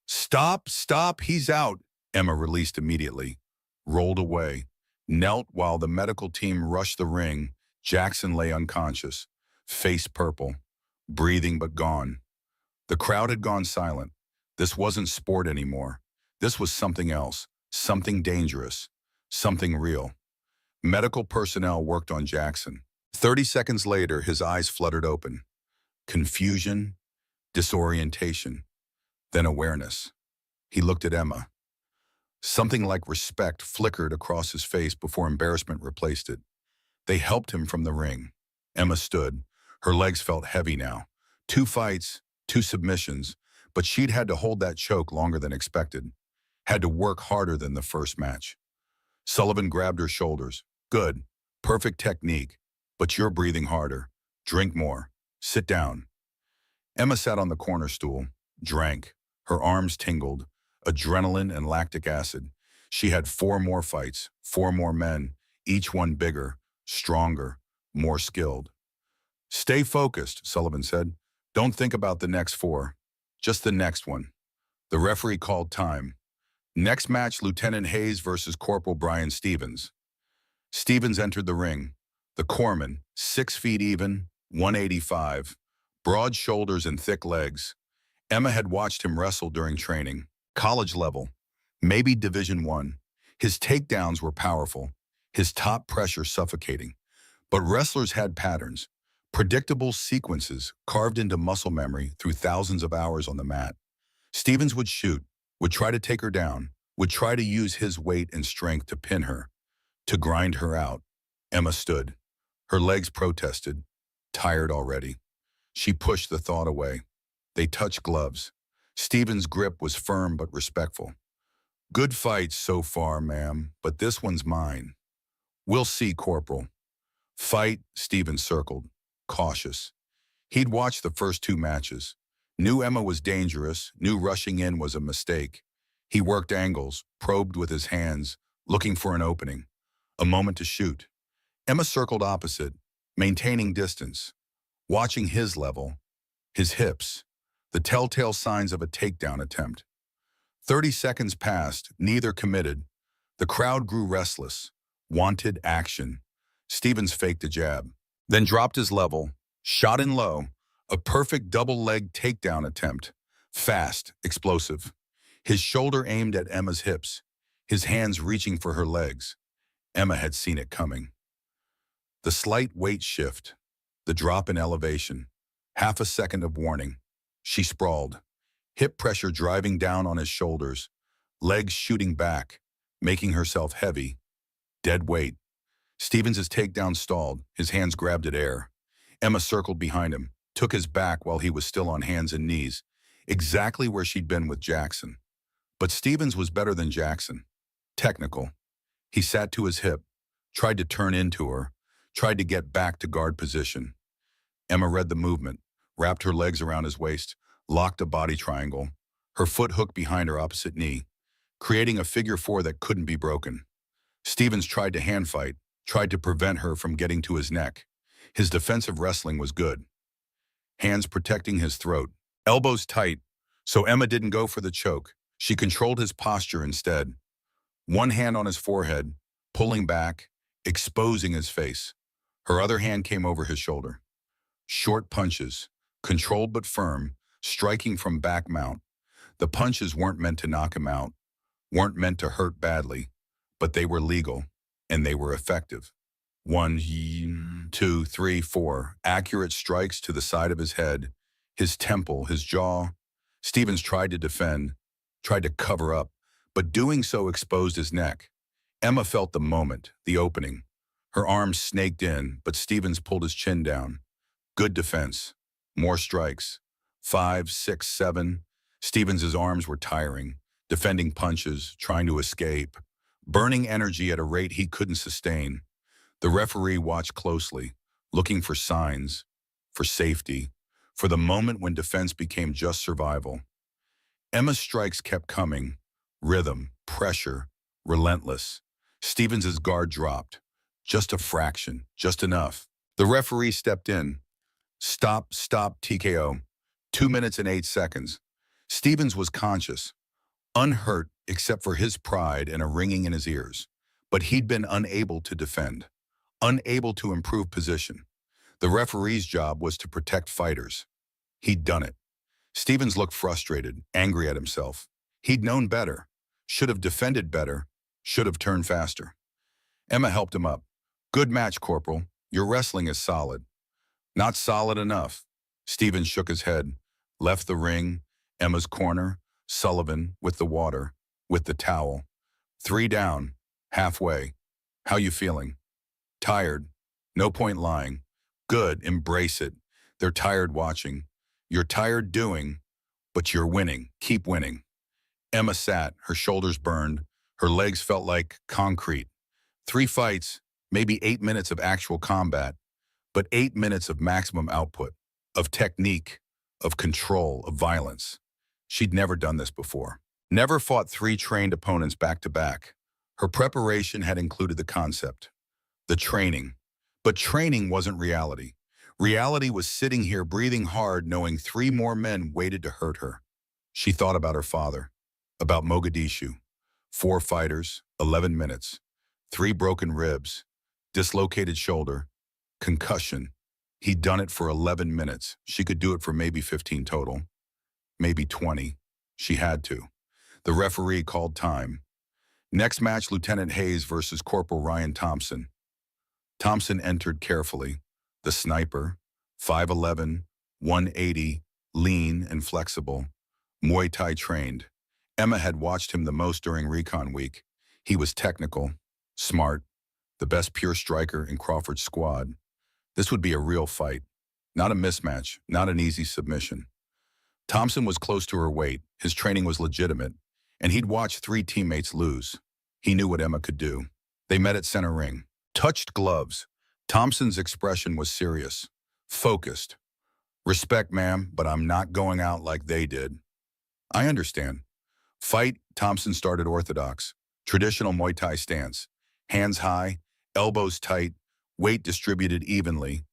"Stop, stop, he's out." Emma released immediately, rolled away, knelt while the medical team rushed the ring. Jackson lay unconscious, face purple, breathing but gone. The crowd had gone silent. This wasn't sport anymore. This was something else, something dangerous, something real. Medical personnel worked on Jackson. 30 seconds later, his eyes fluttered open. Confusion, disorientation, then awareness. He looked at Emma. Something like respect flickered across his face before embarrassment replaced it. They helped him from the ring. Emma stood. Her legs felt heavy now. 2 fights, 2 submissions, but she'd had to hold that choke longer than expected. Had to work harder than the first match. Sullivan grabbed her shoulders. Good. Perfect technique. But you're breathing harder. Drink more. Sit down. Emma sat on the corner stool. Drank. Her arms tingled. Adrenaline and lactic acid. She had 4 more fights. 4 more men. Each one bigger, stronger, more skilled. Stay focused, Sullivan said. Don't think about the next 4. Just the next one. The referee called time. Next match, Lieutenant Hayes versus Corporal Brian Stevens. Stevens entered the ring. The corpsman, 6 feet even, 185, broad shoulders and thick legs. Emma had watched him wrestle during training. College level, maybe Division I. His takedowns were powerful, his top pressure suffocating. But wrestlers had patterns, predictable sequences carved into muscle memory through thousands of hours on the mat. Stevens would shoot, would try to take her down, would try to use his weight and strength to pin her, to grind her out. Emma stood. Her legs protested, tired already. She pushed the thought away. They touched gloves. Stevens' grip was firm but respectful. Good fights so far, ma'am, but this one's mine. We'll see, Corporal. Fight, Stevens circled, cautious. He'd watched the first 2 matches. Knew Emma was dangerous, knew rushing in was a mistake. He worked angles, probed with his hands, looking for an opening. A moment to shoot. Emma circled opposite, maintaining distance, watching his level, his hips, the telltale signs of a takedown attempt. 30 seconds passed, neither committed. The crowd grew restless, wanted action. Stevens faked a jab, then dropped his level, shot in low, a perfect double-leg takedown attempt. Fast, explosive. His shoulder aimed at Emma's hips, his hands reaching for her legs. Emma had seen it coming. The slight weight shift, the drop in elevation, half a second of warning. She sprawled, hip pressure driving down on his shoulders, legs shooting back, making herself heavy. Dead weight. Stevens' takedown stalled, his hands grabbed at air. Emma circled behind him, took his back while he was still on hands and knees, exactly where she'd been with Jackson. But Stevens was better than Jackson. Technical. He sat to his hip, tried to turn into her, tried to get back to guard position. Emma read the movement, wrapped her legs around his waist, locked a body triangle, her foot hooked behind her opposite knee, creating a figure 4 that couldn't be broken. Stevens tried to hand fight, tried to prevent her from getting to his neck. His defensive wrestling was good. Hands protecting his throat, elbows tight, so Emma didn't go for the choke. She controlled his posture instead. One hand on his forehead, pulling back, exposing his face. Her other hand came over his shoulder. Short punches, controlled but firm, striking from back mount. The punches weren't meant to knock him out, weren't meant to hurt badly, but they were legal, and they were effective. 1, 2, 3, 4, accurate strikes to the side of his head, his temple, his jaw. Stevens tried to defend, tried to cover up, but doing so exposed his neck. Emma felt the moment, the opening. Her arms snaked in, but Stevens pulled his chin down. Good defense. More strikes. 5, 6, 7. Stevens' arms were tiring, defending punches, trying to escape, burning energy at a rate he couldn't sustain. The referee watched closely, looking for signs, for safety, for the moment when defense became just survival. Emma's strikes kept coming. Rhythm, pressure, relentless. Stevens' guard dropped. Just a fraction, just enough. The referee stepped in. Stop, TKO. 2 minutes and 8 seconds. Stevens was conscious, unhurt except for his pride and a ringing in his ears. But he'd been unable to defend, unable to improve position. The referee's job was to protect fighters. He'd done it. Stevens looked frustrated, angry at himself. He'd known better, should have defended better, should have turned faster. Emma helped him up. Good match, Corporal. Your wrestling is solid. Not solid enough. Stevens shook his head, left the ring, Emma's corner, Sullivan with the water, with the towel. 3 down, halfway. How you feeling? Tired. No point lying. Good, embrace it. They're tired watching. You're tired doing, but you're winning. Keep winning. Emma sat, her shoulders burned, her legs felt like concrete. 3 fights, maybe 8 minutes of actual combat, but 8 minutes of maximum output, of technique, of control, of violence. She'd never done this before. Never fought 3 trained opponents back to back. Her preparation had included the concept, the training. But training wasn't reality. Reality was sitting here breathing hard, knowing 3 more men waited to hurt her. She thought about her father, about Mogadishu. 4 fighters, 11 minutes, 3 broken ribs, dislocated shoulder, concussion. He'd done it for 11 minutes. She could do it for maybe 15 total, maybe 20. She had to. The referee called time. Next match, Lieutenant Hayes versus Corporal Ryan Thompson. Thompson entered carefully. The sniper, 5'11", 180, lean and flexible, Muay Thai trained. Emma had watched him the most during Recon Week. He was technical, smart, the best pure striker in Crawford's squad. This would be a real fight, not a mismatch, not an easy submission. Thompson was close to her weight, his training was legitimate, and he'd watched 3 teammates lose. He knew what Emma could do. They met at center ring. Touched gloves. Thompson's expression was serious, focused. Respect, ma'am, but I'm not going out like they did. I understand. Fight, Thompson started orthodox, traditional Muay Thai stance. Hands high, elbows tight, weight distributed evenly.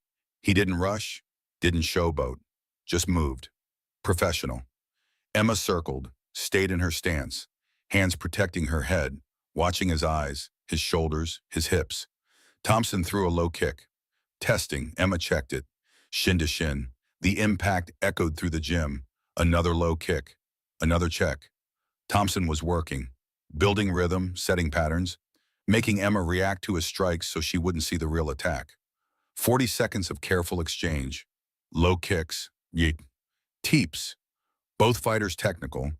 He didn't rush, didn't showboat, just moved. Professional. Emma circled, stayed in her stance, hands protecting her head, watching his eyes, his shoulders, his hips. Thompson threw a low kick. Testing, Emma checked it. Shin to shin. The impact echoed through the gym. Another low kick. Another check. Thompson was working, building rhythm, setting patterns, making Emma react to his strikes so she wouldn't see the real attack. 40 seconds of careful exchange. Low kicks. Yeet. Teeps. Both fighters technical,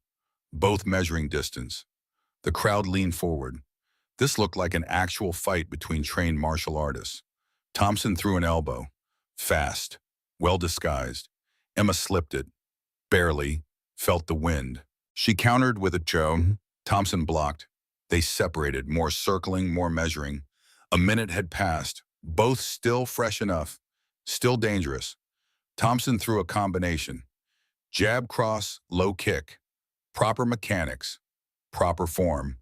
both measuring distance. The crowd leaned forward. This looked like an actual fight between trained martial artists. Thompson threw an elbow. Fast. Well disguised. Emma slipped it. Barely. Felt the wind. She countered with a Joe. Thompson blocked. They separated, more circling, more measuring. A minute had passed. Both still fresh enough. Still dangerous. Thompson threw a combination. Jab cross, low kick. Proper mechanics. Proper form.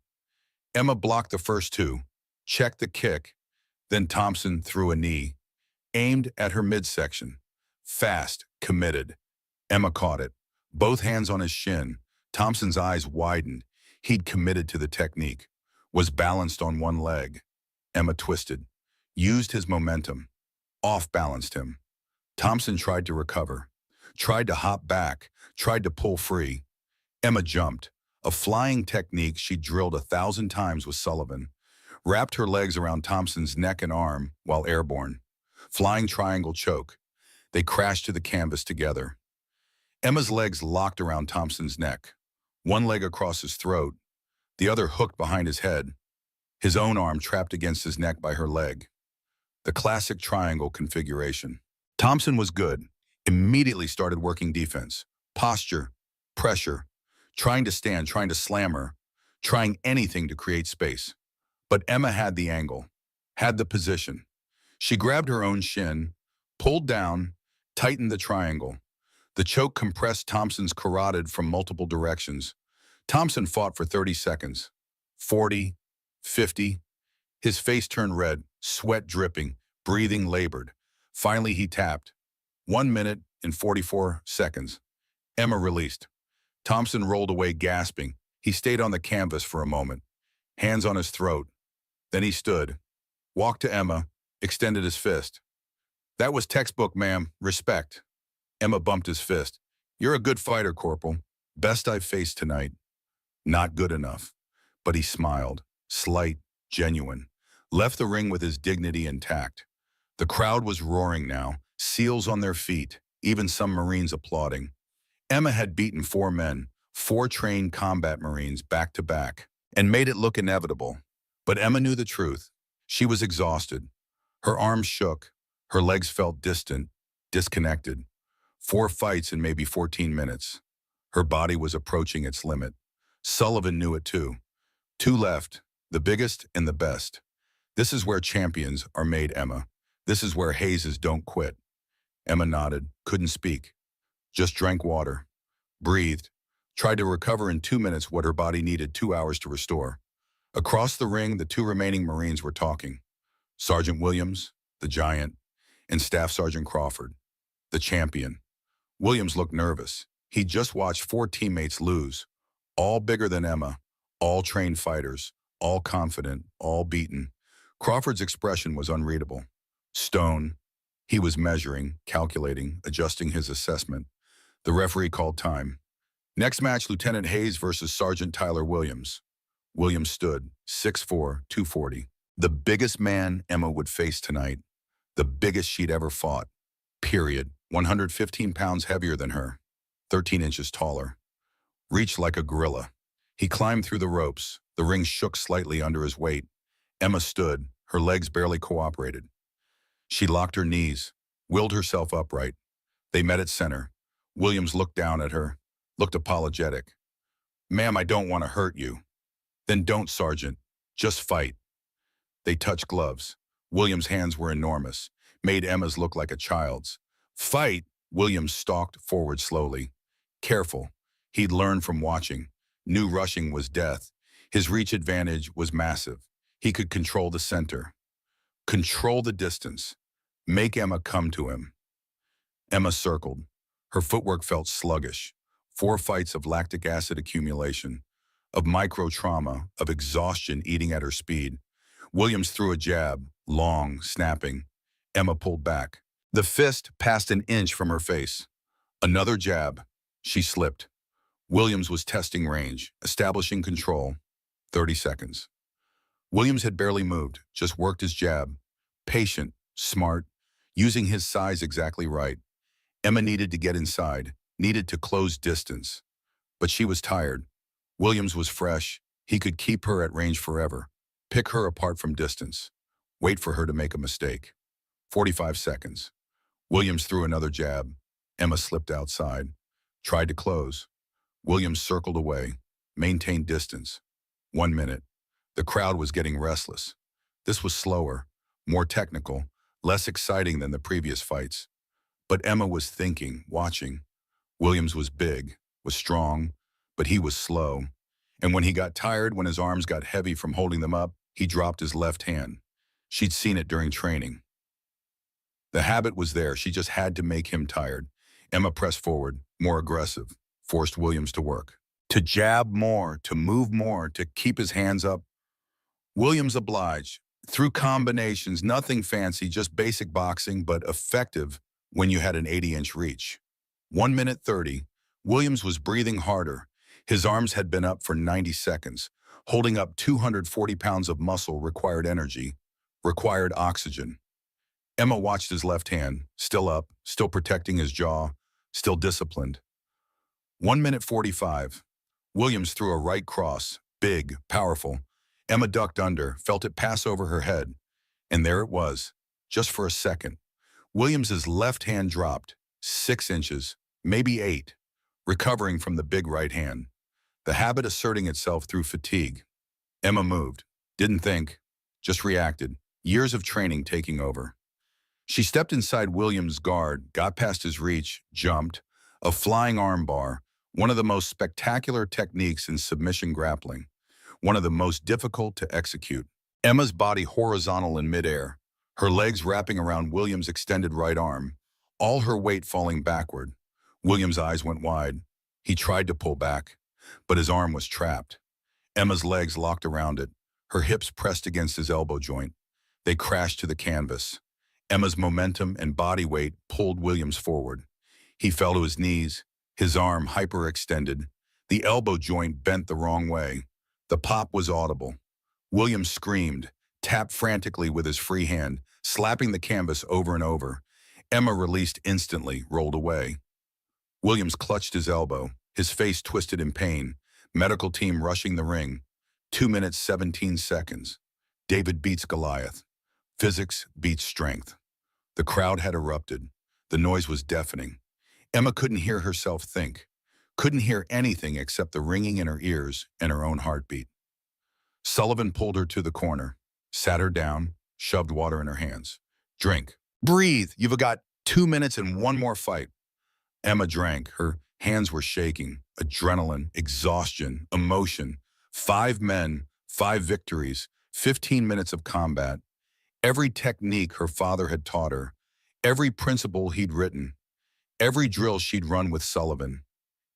Emma blocked the first 2, checked the kick, then Thompson threw a knee, aimed at her midsection. Fast, committed. Emma caught it, both hands on his shin. Thompson's eyes widened. He'd committed to the technique, was balanced on one leg. Emma twisted, used his momentum, off-balanced him. Thompson tried to recover, tried to hop back, tried to pull free. Emma jumped. A flying technique she drilled 1,000 times with Sullivan, wrapped her legs around Thompson's neck and arm while airborne. Flying triangle choke. They crashed to the canvas together. Emma's legs locked around Thompson's neck, one leg across his throat, the other hooked behind his head, his own arm trapped against his neck by her leg. The classic triangle configuration. Thompson was good, immediately started working defense, posture, pressure, trying to stand, trying to slam her, trying anything to create space. But Emma had the angle, had the position. She grabbed her own shin, pulled down, tightened the triangle. The choke compressed Thompson's carotid from multiple directions. Thompson fought for 30 seconds, 40, 50. His face turned red, sweat dripping, breathing labored. Finally, he tapped. 1 minute and 44 seconds. Emma released. Thompson rolled away gasping. He stayed on the canvas for a moment, hands on his throat. Then he stood, walked to Emma, extended his fist. That was textbook, ma'am. Respect. Emma bumped his fist. You're a good fighter, Corporal. Best I've faced tonight. Not good enough. But he smiled, slight, genuine, left the ring with his dignity intact. The crowd was roaring now, seals on their feet, even some Marines applauding. Emma had beaten 4 men, 4 trained combat Marines back to back, and made it look inevitable. But Emma knew the truth. She was exhausted. Her arms shook. Her legs felt distant, disconnected. 4 fights in maybe 14 minutes. Her body was approaching its limit. Sullivan knew it too. 2 left, the biggest and the best. This is where champions are made, Emma. This is where hazes don't quit. Emma nodded, couldn't speak. Just drank water. Breathed. Tried to recover in 2 minutes what her body needed 2 hours to restore. Across the ring, the 2 remaining Marines were talking. Sergeant Williams, the giant, and Staff Sergeant Crawford, the champion. Williams looked nervous. He'd just watched 4 teammates lose, all bigger than Emma, all trained fighters, all confident, all beaten. Crawford's expression was unreadable. Stone. He was measuring, calculating, adjusting his assessment. The referee called time. Next match, Lieutenant Hayes versus Sergeant Tyler Williams. Williams stood, 6'4", 240. The biggest man Emma would face tonight. The biggest she'd ever fought. Period. 115 pounds heavier than her. 13 inches taller. Reached like a gorilla. He climbed through the ropes. The ring shook slightly under his weight. Emma stood. Her legs barely cooperated. She locked her knees, willed herself upright. They met at center. Williams looked down at her, looked apologetic. "Ma'am, I don't want to hurt you." "Then don't, Sergeant. Just fight." They touched gloves. Williams' hands were enormous, made Emma's look like a child's. "Fight!" Williams stalked forward slowly. Careful. He'd learned from watching. Knew rushing was death. His reach advantage was massive. He could control the center. Control the distance. Make Emma come to him. Emma circled. Her footwork felt sluggish. 4 fights of lactic acid accumulation, of micro-trauma, of exhaustion eating at her speed. Williams threw a jab, long, snapping. Emma pulled back. The fist passed an inch from her face. Another jab. She slipped. Williams was testing range, establishing control. 30 seconds. Williams had barely moved, just worked his jab. Patient, smart, using his size exactly right. Emma needed to get inside, needed to close distance. But she was tired. Williams was fresh. He could keep her at range forever. Pick her apart from distance. Wait for her to make a mistake. 45 seconds. Williams threw another jab. Emma slipped outside. Tried to close. Williams circled away. Maintained distance. 1 minute. The crowd was getting restless. This was slower, more technical, less exciting than the previous fights. But Emma was thinking, watching. Williams was big, was strong, but he was slow. And when he got tired, when his arms got heavy from holding them up, he dropped his left hand. She'd seen it during training. The habit was there. She just had to make him tired. Emma pressed forward, more aggressive, forced Williams to work. To jab more, to move more, to keep his hands up. Williams obliged. Through combinations, nothing fancy, just basic boxing, but effective when you had an 80-inch reach. 1 minute 30. Williams was breathing harder. His arms had been up for 90 seconds. Holding up 240 pounds of muscle required energy, required oxygen. Emma watched his left hand, still up, still protecting his jaw, still disciplined. 1 minute 45. Williams threw a right cross, big, powerful. Emma ducked under, felt it pass over her head. And there it was, just for a second. Williams's left hand dropped, 6 inches, maybe 8, recovering from the big right hand. The habit asserting itself through fatigue. Emma moved, didn't think, just reacted, years of training taking over. She stepped inside Williams' guard, got past his reach, jumped, a flying armbar, one of the most spectacular techniques in submission grappling, one of the most difficult to execute. Emma's body horizontal in midair, her legs wrapping around Williams' extended right arm, all her weight falling backward. Williams' eyes went wide. He tried to pull back, but his arm was trapped. Emma's legs locked around it, her hips pressed against his elbow joint. They crashed to the canvas. Emma's momentum and body weight pulled Williams forward. He fell to his knees, His arm hyperextended. The elbow joint bent the wrong way. The pop was audible. Williams screamed, tapped frantically with his free hand, slapping the canvas over and over. Emma released instantly, rolled away. Williams clutched his elbow, his face twisted in pain. Medical team rushing the ring. 2 minutes, 17 seconds. David beats Goliath. Physics beats strength. The crowd had erupted. The noise was deafening. Emma couldn't hear herself think. Couldn't hear anything except the ringing in her ears and her own heartbeat. Sullivan pulled her to the corner, sat her down, shoved water in her hands. Drink. Breathe. You've got 2 minutes and one more fight. Emma drank. Her hands were shaking. Adrenaline, exhaustion, emotion. 5 men, 5 victories, 15 minutes of combat. Every technique her father had taught her. Every principle he'd written. Every drill she'd run with Sullivan.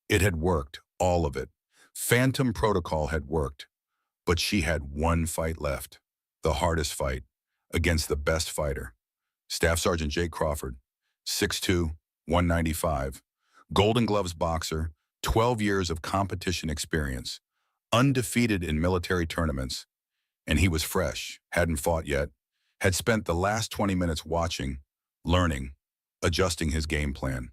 It had worked, all of it. Phantom Protocol had worked. But she had one fight left. The hardest fight. Against the best fighter. Staff Sergeant Jake Crawford. 6'2", 195. Golden Gloves boxer. 12 years of competition experience. Undefeated in military tournaments. And he was fresh, hadn't fought yet. Had spent the last 20 minutes watching, learning, adjusting his game plan.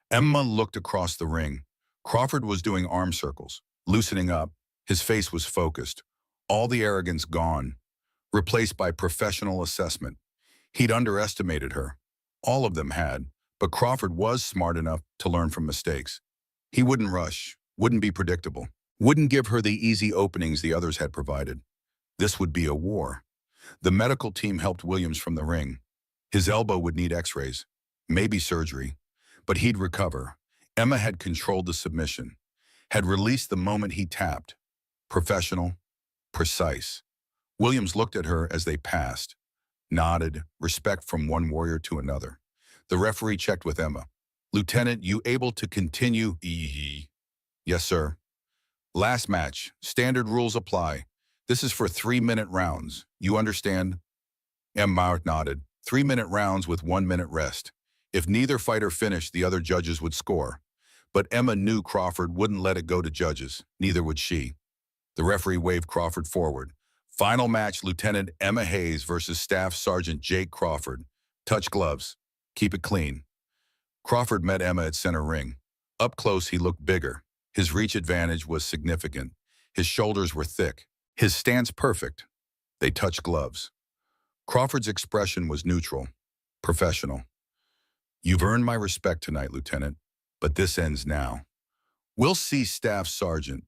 Emma looked across the ring. Crawford was doing arm circles, loosening up. His face was focused. All the arrogance gone, replaced by professional assessment. He'd underestimated her. All of them had, but Crawford was smart enough to learn from mistakes. He wouldn't rush, wouldn't be predictable, wouldn't give her the easy openings the others had provided. This would be a war. The medical team helped Williams from the ring. His elbow would need x-rays, maybe surgery, but he'd recover. Emma had controlled the submission, had released the moment he tapped. Professional, precise. Williams looked at her as they passed, nodded, respect from one warrior to another. The referee checked with Emma. Lieutenant, you able to continue? Yes, sir. Last match, standard rules apply. This is for 3-minute rounds. You understand? Emma nodded. 3-minute rounds with 1 minute rest. If neither fighter finished, the other judges would score. But Emma knew Crawford wouldn't let it go to judges. Neither would she. The referee waved Crawford forward. Final match, Lieutenant Emma Hayes versus Staff Sergeant Jake Crawford. Touch gloves. Keep it clean. Crawford met Emma at center ring. Up close, he looked bigger. His reach advantage was significant. His shoulders were thick. His stance perfect. They touched gloves. Crawford's expression was neutral, professional. You've earned my respect tonight, Lieutenant, but this ends now. We'll see, Staff Sergeant.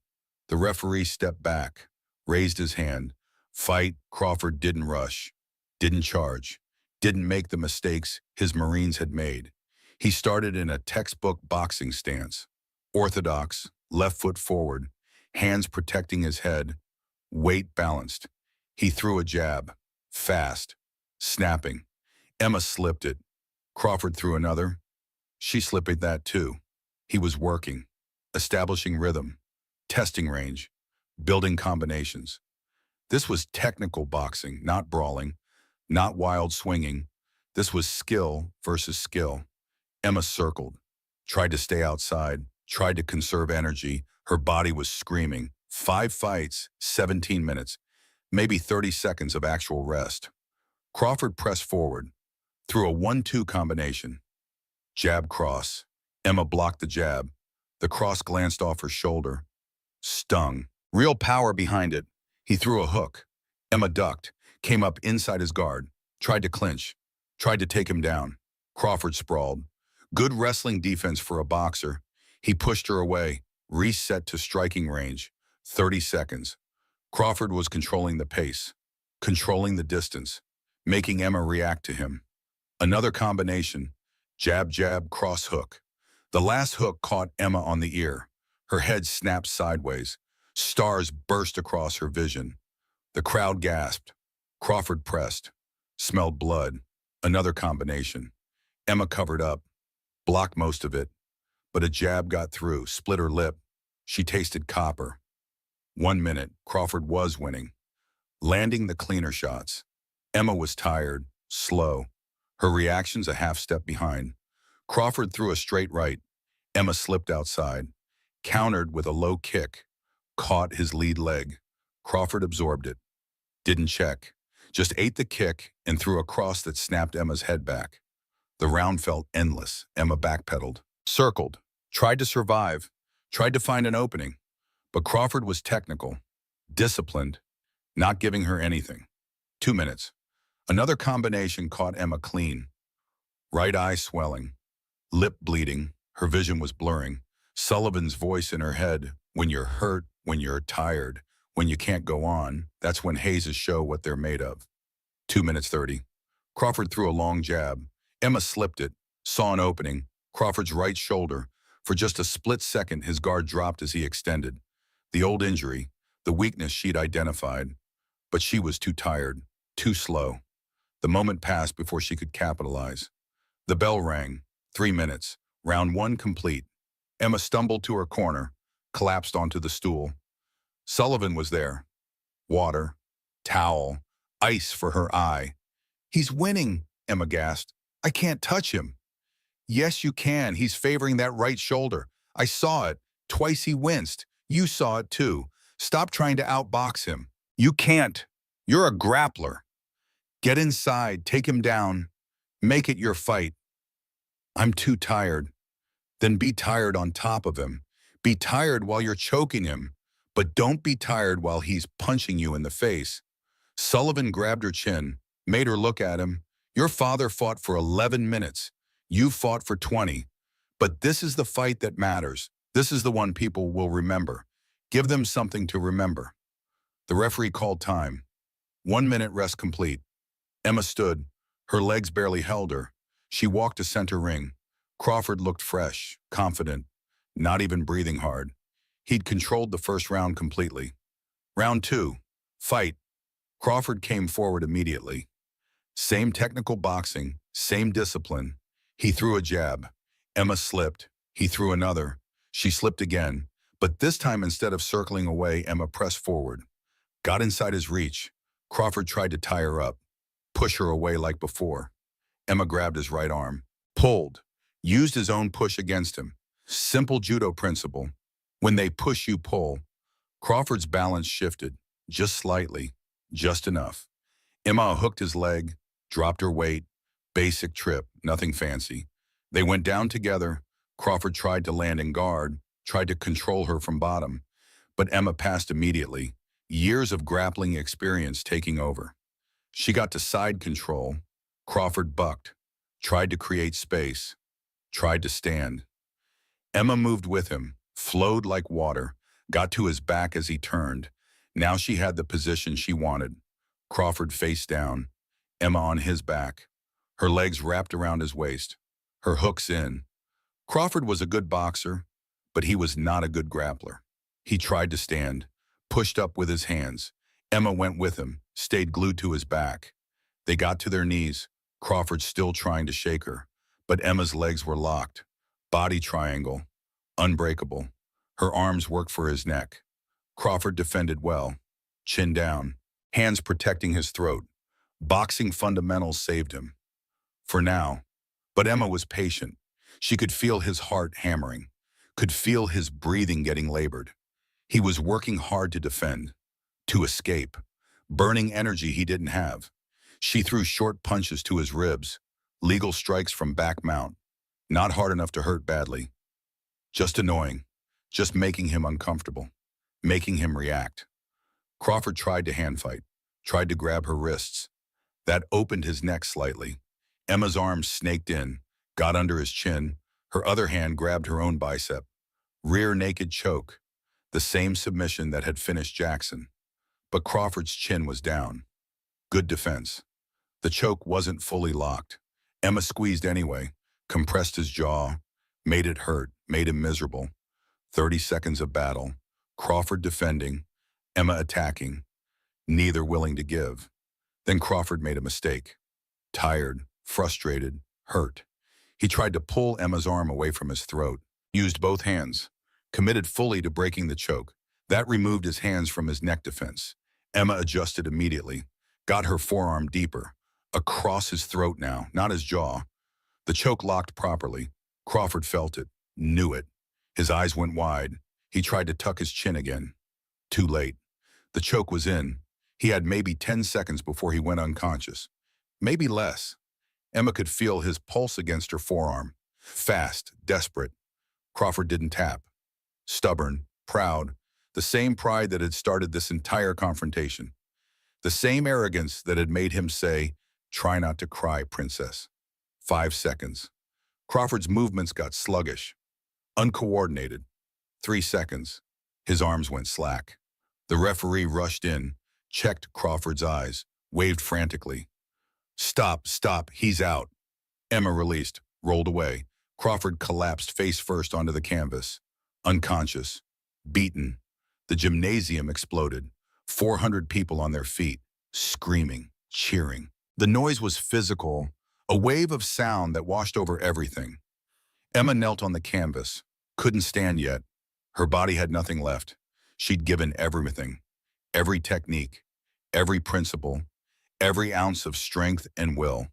The referee stepped back, raised his hand. Fight, Crawford didn't rush, didn't charge, didn't make the mistakes his Marines had made. He started in a textbook boxing stance. Orthodox, left foot forward, hands protecting his head, weight balanced. He threw a jab, fast, snapping. Emma slipped it. Crawford threw another. She slipped that too. He was working, establishing rhythm, testing range, building combinations. This was technical boxing, not brawling, not wild swinging. This was skill versus skill. Emma circled, tried to stay outside, tried to conserve energy. Her body was screaming. 5 fights, 17 minutes, maybe 30 seconds of actual rest. Crawford pressed forward, threw a 1-2 combination. Jab cross. Emma blocked the jab. The cross glanced off her shoulder. Stung. Real power behind it. He threw a hook. Emma ducked, came up inside his guard, tried to clinch, tried to take him down. Crawford sprawled. Good wrestling defense for a boxer. He pushed her away, reset to striking range. 30 seconds. Crawford was controlling the pace, controlling the distance, making Emma react to him. Another combination. Jab, jab, cross hook. The last hook caught Emma on the ear. Her head snapped sideways. Stars burst across her vision. The crowd gasped. Crawford pressed. Smelled blood. Another combination. Emma covered up. Blocked most of it. But a jab got through, split her lip. She tasted copper. 1 minute, Crawford was winning. Landing the cleaner shots. Emma was tired, slow. Her reactions a half step behind. Crawford threw a straight right. Emma slipped outside, countered with a low kick, caught his lead leg. Crawford absorbed it, didn't check, just ate the kick and threw a cross that snapped Emma's head back. The round felt endless. Emma backpedaled, circled, tried to survive, tried to find an opening. But Crawford was technical, disciplined, not giving her anything. 2 minutes. Another combination caught Emma clean. Right eye swelling, lip bleeding, her vision was blurring. Sullivan's voice in her head, when you're hurt, when you're tired, when you can't go on, that's when hazes show what they're made of. 2 minutes 30. Crawford threw a long jab. Emma slipped it, saw an opening, Crawford's right shoulder. For just a split second, his guard dropped as he extended. The old injury, the weakness she'd identified. But she was too tired, too slow. The moment passed before she could capitalize. The bell rang. 3 minutes. Round one complete. Emma stumbled to her corner, collapsed onto the stool. Sullivan was there. Water, towel, ice for her eye. "He's winning," Emma gasped. "I can't touch him." "Yes, you can. He's favoring that right shoulder. I saw it. Twice he winced. You saw it too. Stop trying to outbox him. You can't. You're a grappler. Get inside, take him down. Make it your fight." "I'm too tired." "Then be tired on top of him. Be tired while you're choking him. But don't be tired while he's punching you in the face." Sullivan grabbed her chin, made her look at him. "Your father fought for 11 minutes. You fought for 20. But this is the fight that matters. This is the one people will remember. Give them something to remember." The referee called time. 1 minute rest complete. Emma stood. Her legs barely held her. She walked to center ring. Crawford looked fresh, confident, not even breathing hard. He'd controlled the first round completely. Round two. Fight. Crawford came forward immediately. Same technical boxing, same discipline. He threw a jab. Emma slipped. He threw another. She slipped again. But this time, instead of circling away, Emma pressed forward. Got inside his reach. Crawford tried to tie her up, push her away like before. Emma grabbed his right arm, pulled, used his own push against him. Simple judo principle. When they push, you pull. Crawford's balance shifted, just slightly, just enough. Emma hooked his leg, dropped her weight. Basic trip, nothing fancy. They went down together. Crawford tried to land in guard, tried to control her from bottom. But Emma passed immediately, years of grappling experience taking over. She got to side control. Crawford bucked, tried to create space, tried to stand. Emma moved with him, flowed like water, got to his back as he turned. Now she had the position she wanted. Crawford face down, Emma on his back, her legs wrapped around his waist, her hooks in. Crawford was a good boxer, but he was not a good grappler. He tried to stand, pushed up with his hands. Emma went with him, stayed glued to his back. They got to their knees, Crawford still trying to shake her, but Emma's legs were locked. Body triangle, unbreakable. Her arms worked for his neck. Crawford defended well, chin down, hands protecting his throat. Boxing fundamentals saved him. For now. But Emma was patient. She could feel his heart hammering, could feel his breathing getting labored. He was working hard to defend, to escape, burning energy he didn't have. She threw short punches to his ribs, legal strikes from back mount, not hard enough to hurt badly. Just annoying, just making him uncomfortable, making him react. Crawford tried to hand fight, tried to grab her wrists. That opened his neck slightly. Emma's arms snaked in, got under his chin. Her other hand grabbed her own bicep. Rear naked choke, the same submission that had finished Jackson. But Crawford's chin was down. Good defense. The choke wasn't fully locked. Emma squeezed anyway, compressed his jaw, made it hurt, made him miserable. 30 seconds of battle. Crawford defending, Emma attacking, neither willing to give. Then Crawford made a mistake. Tired, frustrated, hurt. He tried to pull Emma's arm away from his throat, used both hands, committed fully to breaking the choke. That removed his hands from his neck defense. Emma adjusted immediately, got her forearm deeper, across his throat now, not his jaw. The choke locked properly. Crawford felt it, knew it. His eyes went wide. He tried to tuck his chin again. Too late. The choke was in. He had maybe 10 seconds before he went unconscious. Maybe less. Emma could feel his pulse against her forearm. Fast, desperate. Crawford didn't tap. Stubborn, proud, the same pride that had started this entire confrontation. The same arrogance that had made him say, "Try not to cry, princess." 5 seconds. Crawford's movements got sluggish, uncoordinated. 3 seconds. His arms went slack. The referee rushed in, checked Crawford's eyes, waved frantically. "Stop, stop, he's out." Emma released, rolled away. Crawford collapsed face first onto the canvas. Unconscious. Beaten. The gymnasium exploded. 400 people on their feet, screaming, cheering. The noise was physical, a wave of sound that washed over everything. Emma knelt on the canvas, couldn't stand yet. Her body had nothing left. She'd given everything, every technique, every principle, every ounce of strength and will.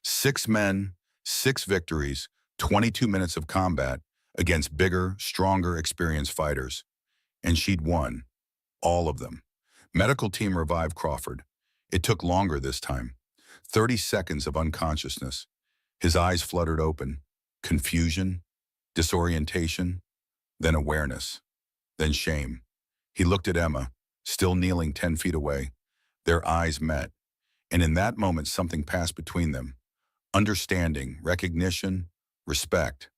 6 men, 6 victories, 22 minutes of combat against bigger, stronger, experienced fighters. And she'd won. All of them. Medical team revived Crawford. It took longer this time. 30 seconds of unconsciousness. His eyes fluttered open. Confusion, disorientation, then awareness, then shame. He looked at Emma, still kneeling 10 feet away. Their eyes met, and in that moment something passed between them. Understanding, recognition, respect.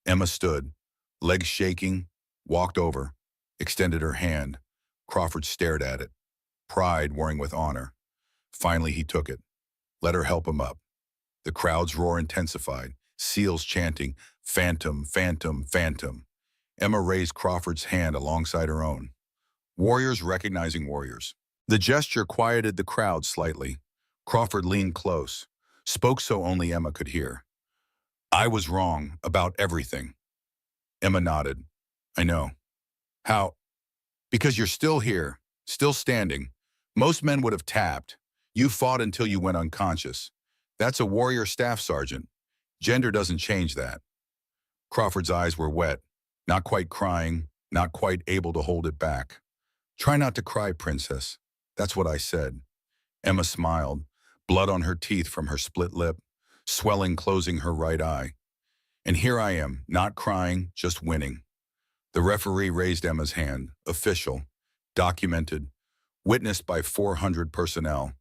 Emma stood, legs shaking, walked over, extended her hand. Crawford stared at it, pride warring with honor. Finally he took it, let her help him up. The crowd's roar intensified, seals chanting, "Phantom, phantom, phantom." Emma raised Crawford's hand alongside her own. Warriors recognizing warriors. The gesture quieted the crowd slightly. Crawford leaned close, spoke so only Emma could hear. "I was wrong about everything." Emma nodded. "I know." "How?" "Because you're still here, still standing. Most men would have tapped. You fought until you went unconscious. That's a warrior staff sergeant. Gender doesn't change that." Crawford's eyes were wet, not quite crying, not quite able to hold it back. "Try not to cry, princess. That's what I said." Emma smiled, blood on her teeth from her split lip, swelling closing her right eye. "And here I am, not crying, just winning." The referee raised Emma's hand, official, documented, witnessed by 400 personnel.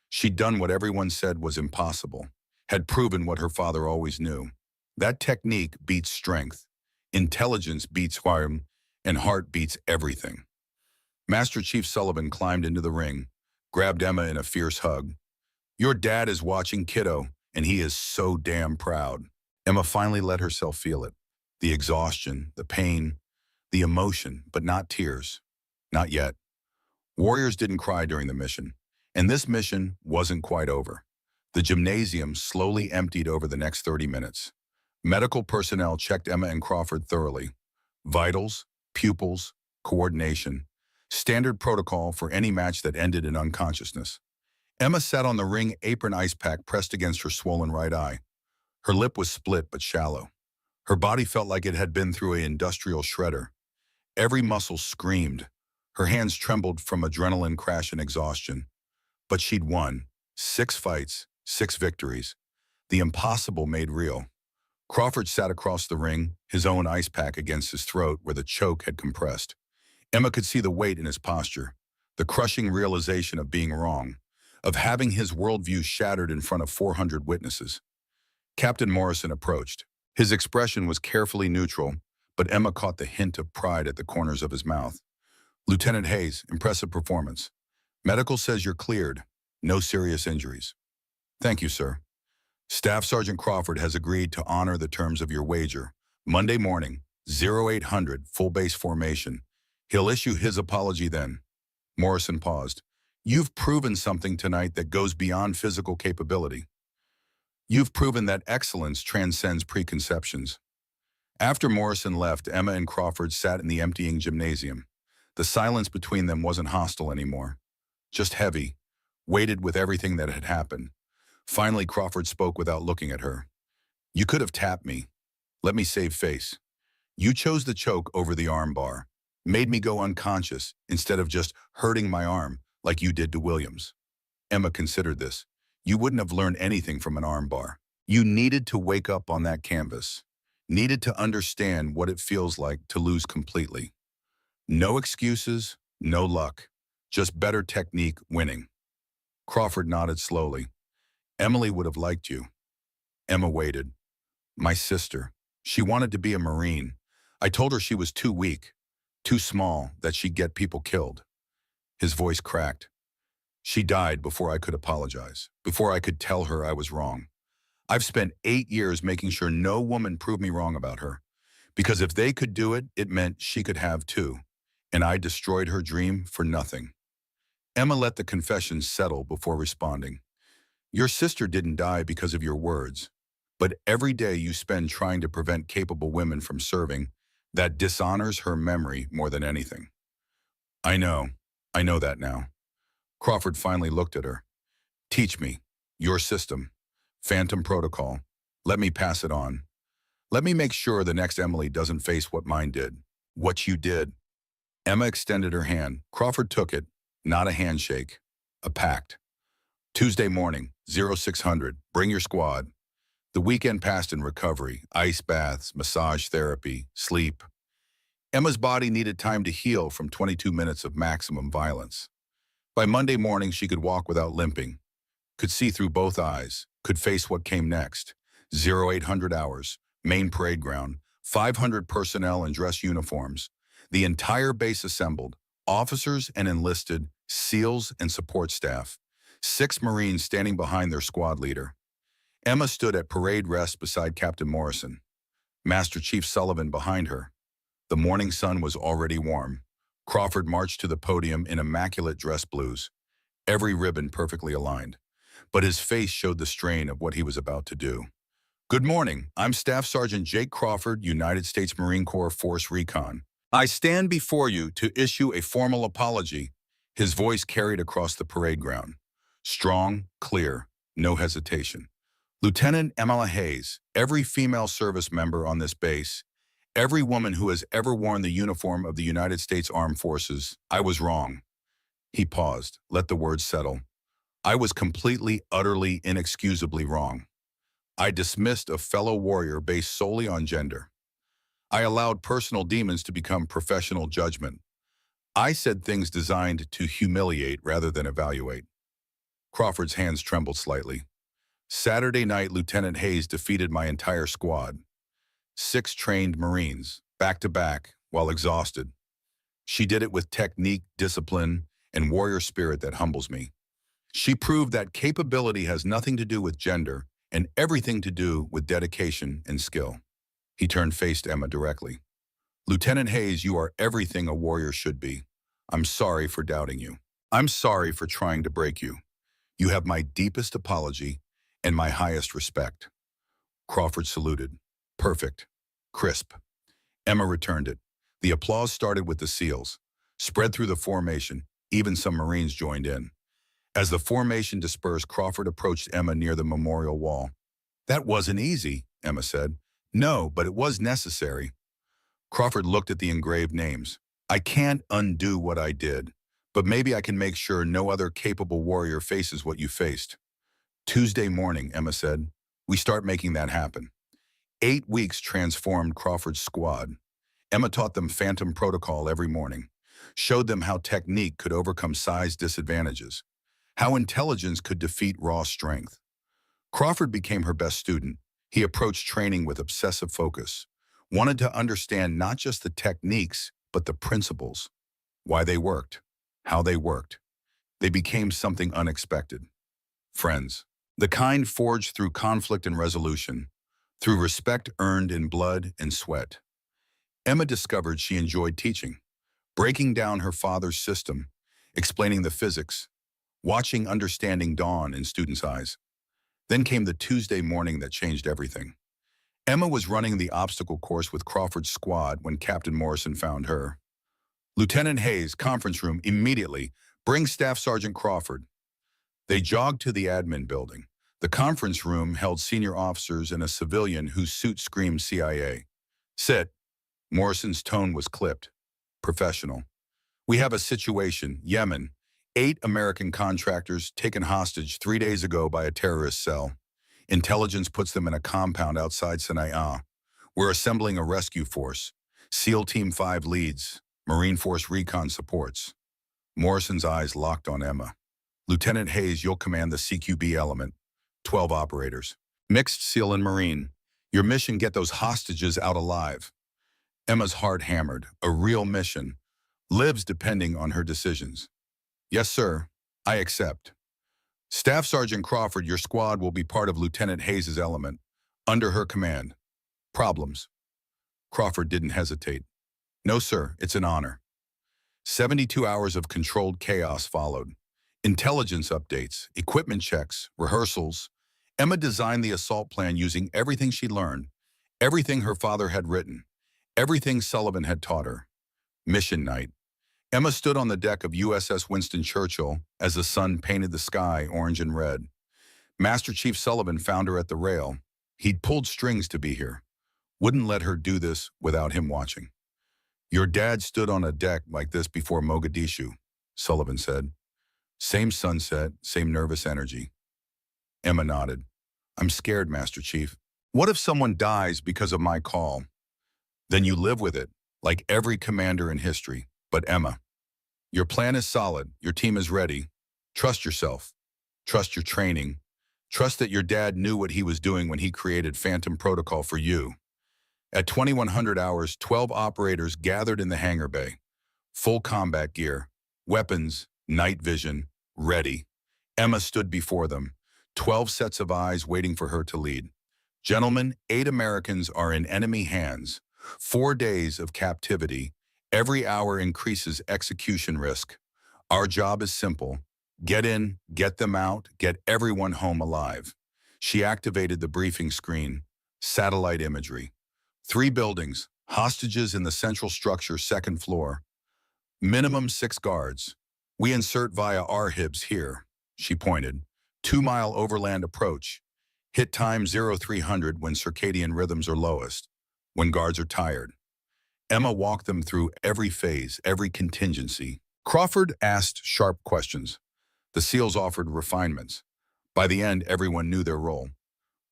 She'd done what everyone said was impossible, had proven what her father always knew. That technique beats strength, intelligence beats harm, and heart beats everything. Master Chief Sullivan climbed into the ring, grabbed Emma in a fierce hug. "Your dad is watching, kiddo, and he is so damn proud." Emma finally let herself feel it. The exhaustion, the pain, the emotion, but not tears. Not yet. Warriors didn't cry during the mission, and this mission wasn't quite over. The gymnasium slowly emptied over the next 30 minutes. Medical personnel checked Emma and Crawford thoroughly. Vitals, pupils, coordination. Standard protocol for any match that ended in unconsciousness. Emma sat on the ring apron ice pack pressed against her swollen right eye. Her lip was split but shallow. Her body felt like it had been through an industrial shredder. Every muscle screamed. Her hands trembled from adrenaline crash and exhaustion. But she'd won. 6 fights, 6 victories. The impossible made real. Crawford sat across the ring, his own ice pack against his throat where the choke had compressed. Emma could see the weight in his posture, the crushing realization of being wrong, of having his worldview shattered in front of 400 witnesses. Captain Morrison approached. His expression was carefully neutral, but Emma caught the hint of pride at the corners of his mouth. "Lieutenant Hayes, impressive performance. Medical says you're cleared. No serious injuries." "Thank you, sir. Staff Sergeant Crawford has agreed to honor the terms of your wager. Monday morning, 0800, full base formation. He'll issue his apology then." Morrison paused. "You've proven something tonight that goes beyond physical capability. You've proven that excellence transcends preconceptions." After Morrison left, Emma and Crawford sat in the emptying gymnasium. The silence between them wasn't hostile anymore, just heavy, weighted with everything that had happened. Finally, Crawford spoke without looking at her. "You could have tapped me. Let me save face." You chose the choke over the arm bar, made me go unconscious instead of just hurting my arm like you did to Williams. Emma considered this. You wouldn't have learned anything from an arm bar. You needed to wake up on that canvas, needed to understand what it feels like to lose completely. No excuses, no luck, just better technique winning. Crawford nodded slowly. Emily would have liked you. Emma waited. My sister. She wanted to be a Marine. I told her she was too weak, too small, that she'd get people killed. His voice cracked. She died before I could apologize, before I could tell her I was wrong. I've spent 8 years making sure no woman proved me wrong about her. Because if they could do it, it meant she could have too. And I destroyed her dream for nothing. Emma let the confession settle before responding. Your sister didn't die because of your words, but every day you spend trying to prevent capable women from serving, that dishonors her memory more than anything. I know that now. Crawford finally looked at her. Teach me, your system, Phantom Protocol. Let me pass it on. Let me make sure the next Emily doesn't face what mine did. What you did. Emma extended her hand. Crawford took it, not a handshake, a pact. Tuesday morning, 0600, bring your squad. The weekend passed in recovery, ice baths, massage therapy, sleep. Emma's body needed time to heal from 22 minutes of maximum violence. By Monday morning, she could walk without limping, could see through both eyes, could face what came next. 0800 hours, main parade ground, 500 personnel in dress uniforms. The entire base assembled, officers and enlisted, SEALs and support staff. 6 Marines standing behind their squad leader. Emma stood at parade rest beside Captain Morrison. Master Chief Sullivan behind her. The morning sun was already warm. Crawford marched to the podium in immaculate dress blues, every ribbon perfectly aligned. But his face showed the strain of what he was about to do. Good morning, I'm Staff Sergeant Jake Crawford, United States Marine Corps Force Recon. I stand before you to issue a formal apology. His voice carried across the parade ground. Strong, clear, no hesitation. Lieutenant Emma Hayes, every female service member on this base, every woman who has ever worn the uniform of the United States Armed Forces, I was wrong. He paused, let the words settle. I was completely, utterly, inexcusably wrong. I dismissed a fellow warrior based solely on gender. I allowed personal demons to become professional judgment. I said things designed to humiliate rather than evaluate. Crawford's hands trembled slightly. Saturday night, Lieutenant Hayes defeated my entire squad. 6 trained Marines, back to back, while exhausted. She did it with technique, discipline, and warrior spirit that humbles me. She proved that capability has nothing to do with gender and everything to do with dedication and skill. He turned faced Emma directly. Lieutenant Hayes, you are everything a warrior should be. I'm sorry for doubting you. I'm sorry for trying to break you. You have my deepest apology and my highest respect. Crawford saluted. Perfect. Crisp. Emma returned it. The applause started with the SEALs. Spread through the formation, even some Marines joined in. As the formation dispersed, Crawford approached Emma near the memorial wall. That wasn't easy, Emma said. No, but it was necessary. Crawford looked at the engraved names. I can't undo what I did, but maybe I can make sure no other capable warrior faces what you faced. Tuesday morning, Emma said, we start making that happen. 8 weeks transformed Crawford's squad. Emma taught them Phantom Protocol every morning, showed them how technique could overcome size disadvantages, how intelligence could defeat raw strength. Crawford became her best student. He approached training with obsessive focus, wanted to understand not just the techniques, but the principles, why they worked, how they worked. They became something unexpected. Friends. The kind forged through conflict and resolution, through respect earned in blood and sweat. Emma discovered she enjoyed teaching, breaking down her father's system, explaining the physics, watching understanding dawn in students' eyes. Then came the Tuesday morning that changed everything. Emma was running the obstacle course with Crawford's squad when Captain Morrison found her. Lieutenant Hayes, conference room, immediately. Bring Staff Sergeant Crawford. They jogged to the admin building. The conference room held senior officers and a civilian whose suit screamed CIA. Sit. Morrison's tone was clipped, professional. We have a situation, Yemen. 8 American contractors taken hostage 3 days ago by a terrorist cell. Intelligence puts them in a compound outside Sana'a. We're assembling a rescue force. SEAL Team 5 leads. Marine Force Recon supports. Morrison's eyes locked on Emma. Lieutenant Hayes, you'll command the CQB element. 12 operators. Mixed SEAL and Marine. Your mission, get those hostages out alive. Emma's heart hammered. A real mission. Lives depending on her decisions. Yes, sir. I accept. Staff Sergeant Crawford, your squad will be part of Lieutenant Hayes' element. Under her command. Problems. Crawford didn't hesitate. No, sir. It's an honor. 72 hours of controlled chaos followed. Intelligence updates, equipment checks, rehearsals. Emma designed the assault plan using everything she learned, everything her father had written, everything Sullivan had taught her. Mission night. Emma stood on the deck of USS Winston Churchill as the sun painted the sky orange and red. Master Chief Sullivan found her at the rail. He'd pulled strings to be here. Wouldn't let her do this without him watching. Your dad stood on a deck like this before Mogadishu, Sullivan said. Same sunset, same nervous energy. Emma nodded. I'm scared, Master Chief. What if someone dies because of my call? Then you live with it, like every commander in history. But Emma, your plan is solid. Your team is ready. Trust yourself. Trust your training. Trust that your dad knew what he was doing when he created Phantom Protocol for you. At 2100 hours, 12 operators gathered in the hangar bay. Full combat gear, weapons, night vision, ready. Emma stood before them, 12 sets of eyes waiting for her to lead. Gentlemen, 8 Americans are in enemy hands. 4 days of captivity. Every hour increases execution risk. Our job is simple. Get in, get them out, get everyone home alive. She activated the briefing screen. Satellite imagery. 3 buildings, hostages in the central structure, 2nd floor. Minimum 6 guards. We insert via RHIBs here, she pointed. 2-mile overland approach. Hit time 0300 when circadian rhythms are lowest, when guards are tired. Emma walked them through every phase, every contingency. Crawford asked sharp questions. The SEALs offered refinements. By the end, everyone knew their role.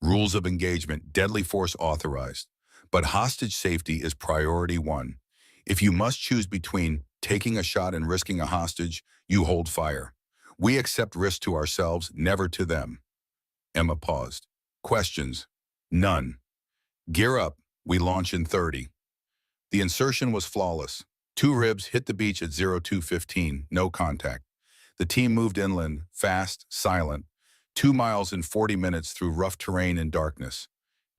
Rules of engagement, deadly force authorized. But hostage safety is priority 1. If you must choose between taking a shot and risking a hostage, you hold fire. We accept risk to ourselves, never to them. Emma paused. Questions? None. Gear up. We launch in 30. The insertion was flawless. 2 ribs hit the beach at 0215, no contact. The team moved inland, fast, silent. 2 miles in 40 minutes through rough terrain and darkness.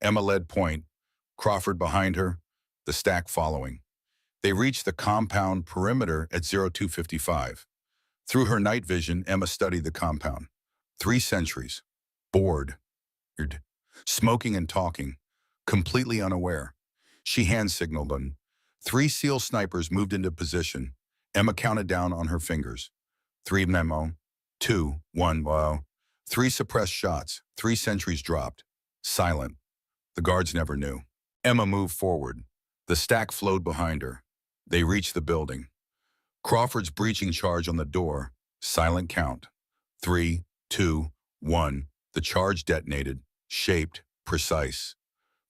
Emma led point. Crawford behind her, the stack following. They reached the compound perimeter at 0255. Through her night vision, Emma studied the compound. 3 sentries. Bored. Smoking and talking. Completely unaware. She hand-signaled them. 3 SEAL snipers moved into position. Emma counted down on her fingers. 3 memo. 2, 1, wow. 3 suppressed shots. 3 sentries dropped. Silent. The guards never knew. Emma moved forward. The stack flowed behind her. They reached the building. Crawford's breaching charge on the door. Silent count. 3, 2, 1. The charge detonated. Shaped. Precise.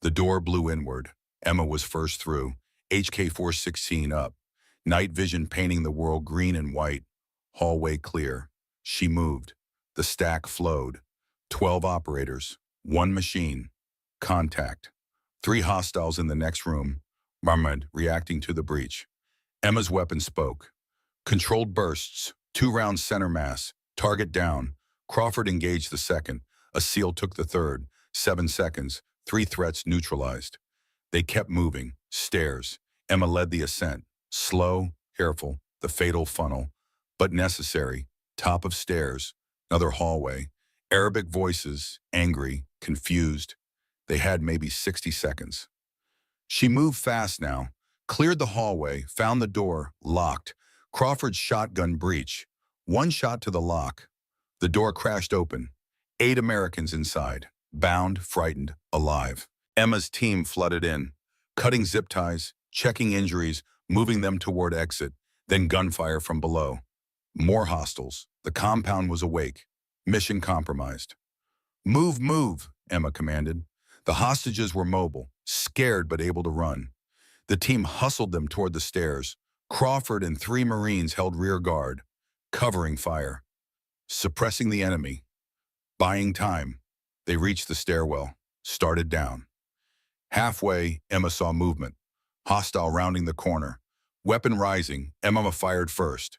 The door blew inward. Emma was first through. HK-416 up. Night vision painting the world green and white. Hallway clear. She moved. The stack flowed. 12 operators. 1 machine. Contact. 3 hostiles in the next room. Mahmoud reacting to the breach. Emma's weapon spoke. Controlled bursts. 2 rounds center mass. Target down. Crawford engaged the second. A SEAL took the third. 7 seconds. 3 threats neutralized. They kept moving. Stairs. Emma led the ascent. Slow, careful, the fatal funnel. But necessary. Top of stairs. Another hallway. Arabic voices. Angry. Confused. They had maybe 60 seconds. She moved fast now. Cleared the hallway. Found the door. Locked. Crawford's shotgun breach. 1 shot to the lock. The door crashed open. 8 Americans inside. Bound, frightened, alive. Emma's team flooded in. Cutting zip ties, checking injuries, moving them toward exit, then gunfire from below. More hostiles. The compound was awake. Mission compromised. Move, move, Emma commanded. The hostages were mobile, scared but able to run. The team hustled them toward the stairs. Crawford and 3 Marines held rear guard, covering fire, suppressing the enemy, buying time. They reached the stairwell, started down. Halfway, Emma saw movement. Hostile rounding the corner. Weapon rising, Emma fired first.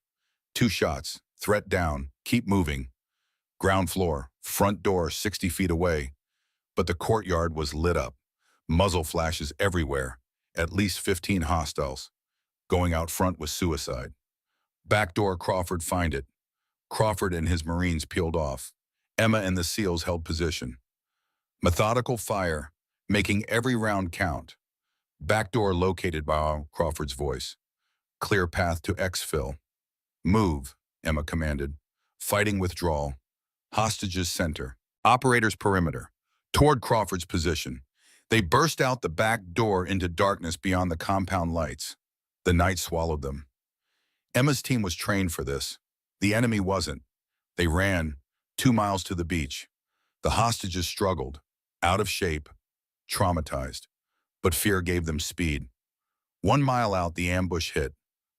2 shots, threat down, keep moving. Ground floor, front door 60 feet away. But the courtyard was lit up. Muzzle flashes everywhere. At least 15 hostiles. Going out front was suicide. Back door, Crawford find it. Crawford and his Marines peeled off. Emma and the SEALs held position. Methodical fire, making every round count. Back door located by Crawford's voice. Clear path to exfil. Move, Emma commanded. Fighting withdrawal. Hostages center. Operators perimeter. Toward Crawford's position. They burst out the back door into darkness beyond the compound lights. The night swallowed them. Emma's team was trained for this. The enemy wasn't. They ran 2 miles to the beach. The hostages struggled, out of shape, traumatized. But fear gave them speed. 1 mile out, the ambush hit.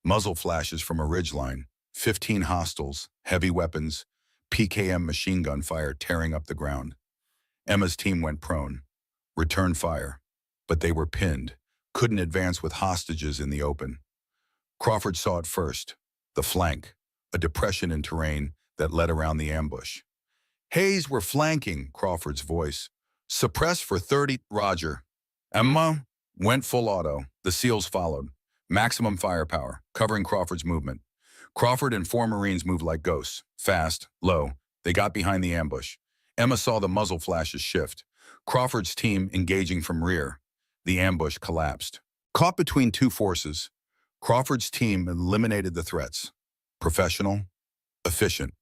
Muzzle flashes from a ridgeline. 15 hostiles, heavy weapons, PKM machine gun fire tearing up the ground. Emma's team went prone. Returned fire. But they were pinned. Couldn't advance with hostages in the open. Crawford saw it first. The flank. A depression in terrain that led around the ambush. Hayes were flanking, Crawford's voice. Suppress for 30, Roger. Emma went full auto. The SEALs followed. Maximum firepower, covering Crawford's movement. Crawford and 4 Marines moved like ghosts. Fast, low. They got behind the ambush. Emma saw the muzzle flashes shift. Crawford's team engaging from rear. The ambush collapsed. Caught between 2 forces, Crawford's team eliminated the threats. Professional, efficient.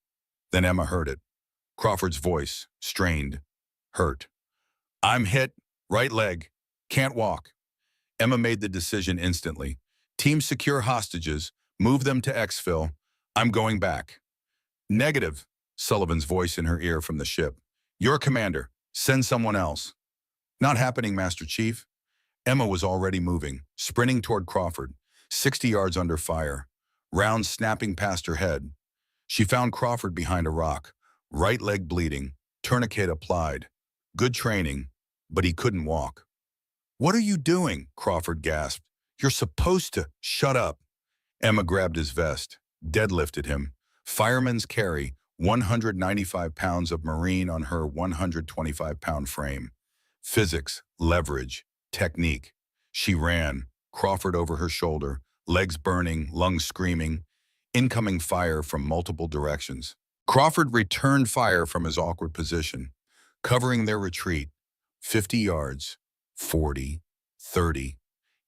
Then Emma heard it. Crawford's voice, strained, hurt. I'm hit, right leg, can't walk. Emma made the decision instantly. Team secure hostages, move them to exfil. I'm going back. Negative, Sullivan's voice in her ear from the ship. Your commander, send someone else. Not happening, Master Chief. Emma was already moving, sprinting toward Crawford, 60 yards under fire, rounds snapping past her head. She found Crawford behind a rock, right leg bleeding, tourniquet applied. Good training, but he couldn't walk. What are you doing? Crawford gasped. You're supposed to. Shut up. Emma grabbed his vest, deadlifted him. Fireman's carry, 195 pounds of Marine on her 125-pound frame. Physics, leverage, technique. She ran, Crawford over her shoulder, legs burning, lungs screaming, incoming fire from multiple directions. Crawford returned fire from his awkward position, covering their retreat. 50 yards, 40, 30.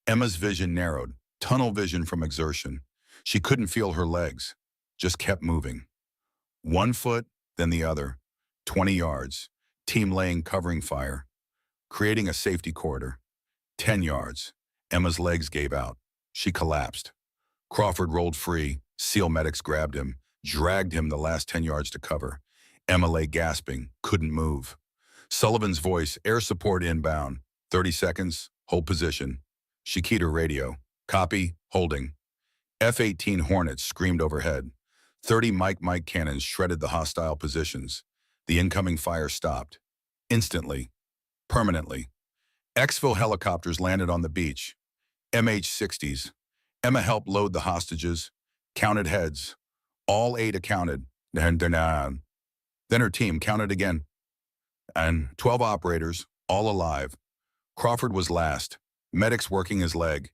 Emma's vision narrowed, tunnel vision from exertion. She couldn't feel her legs, just kept moving. 1 foot, then the other. 20 yards, team laying covering fire, creating a safety corridor. 10 yards, Emma's legs gave out. She collapsed. Crawford rolled free. SEAL medics grabbed him, dragged him the last 10 yards to cover. Emma lay gasping, couldn't move. Sullivan's voice, air support inbound. 30 seconds, hold position. She keyed her radio. Copy, holding. F-18 Hornets screamed overhead. 30 Mike cannons shredded the hostile positions. The incoming fire stopped. Instantly. Permanently. Exfil helicopters landed on the beach. MH-60s. Emma helped load the hostages, counted heads. All 8 accounted. Then her team counted again. And 12 operators, all alive. Crawford was last, medics working his leg.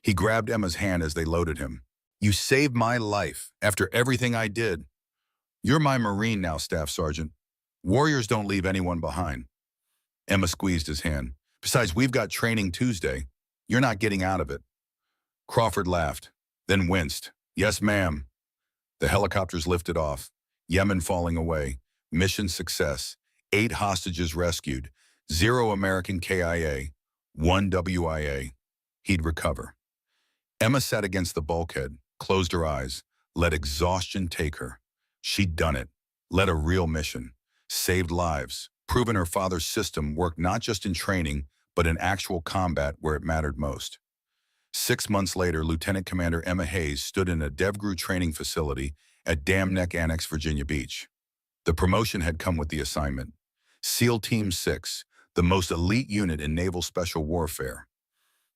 He grabbed Emma's hand as they loaded him. You saved my life after everything I did. You're my Marine now, Staff Sergeant. Warriors don't leave anyone behind. Emma squeezed his hand. Besides, we've got training Tuesday. You're not getting out of it. Crawford laughed, then winced. Yes, ma'am. The helicopters lifted off. Yemen falling away. Mission success. 8 hostages rescued. 0 American KIA. 1 WIA. He'd recover. Emma sat against the bulkhead, closed her eyes, let exhaustion take her. She'd done it, led a real mission, saved lives, proven her father's system worked not just in training, but in actual combat where it mattered most. 6 months later, Lieutenant Commander Emma Hayes stood in a DevGru training facility at Dam Neck Annex, Virginia Beach. The promotion had come with the assignment. SEAL Team 6, the most elite unit in naval special warfare.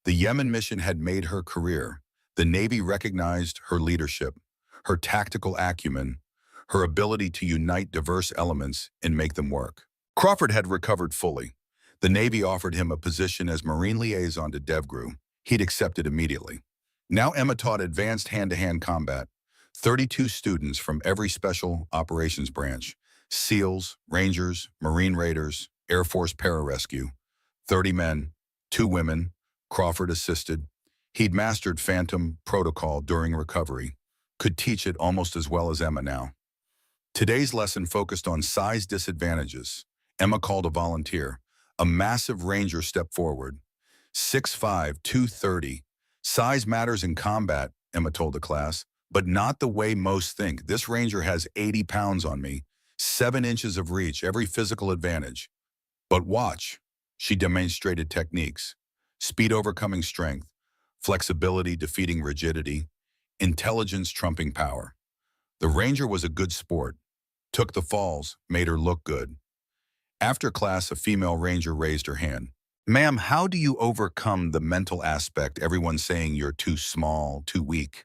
The Yemen mission had made her career. The Navy recognized her leadership, her tactical acumen, her ability to unite diverse elements and make them work. Crawford had recovered fully. The Navy offered him a position as Marine liaison to DevGru. He'd accepted immediately. Now Emma taught advanced hand-to-hand combat. 32 students from every special operations branch, SEALs, Rangers, Marine Raiders, Air Force Pararescue. 30 men, 2 women, Crawford assisted. He'd mastered Phantom protocol during recovery, could teach it almost as well as Emma now. Today's lesson focused on size disadvantages. Emma called a volunteer. A massive Ranger stepped forward. 6'5", 230. Size matters in combat, Emma told the class, but not the way most think. This Ranger has 80 pounds on me, 7 inches of reach, every physical advantage. But watch, she demonstrated techniques. Speed overcoming strength, flexibility defeating rigidity, intelligence trumping power. The Ranger was a good sport, took the falls, made her look good. After class, a female Ranger raised her hand. "Ma'am, how do you overcome the mental aspect, everyone saying you're too small, too weak?"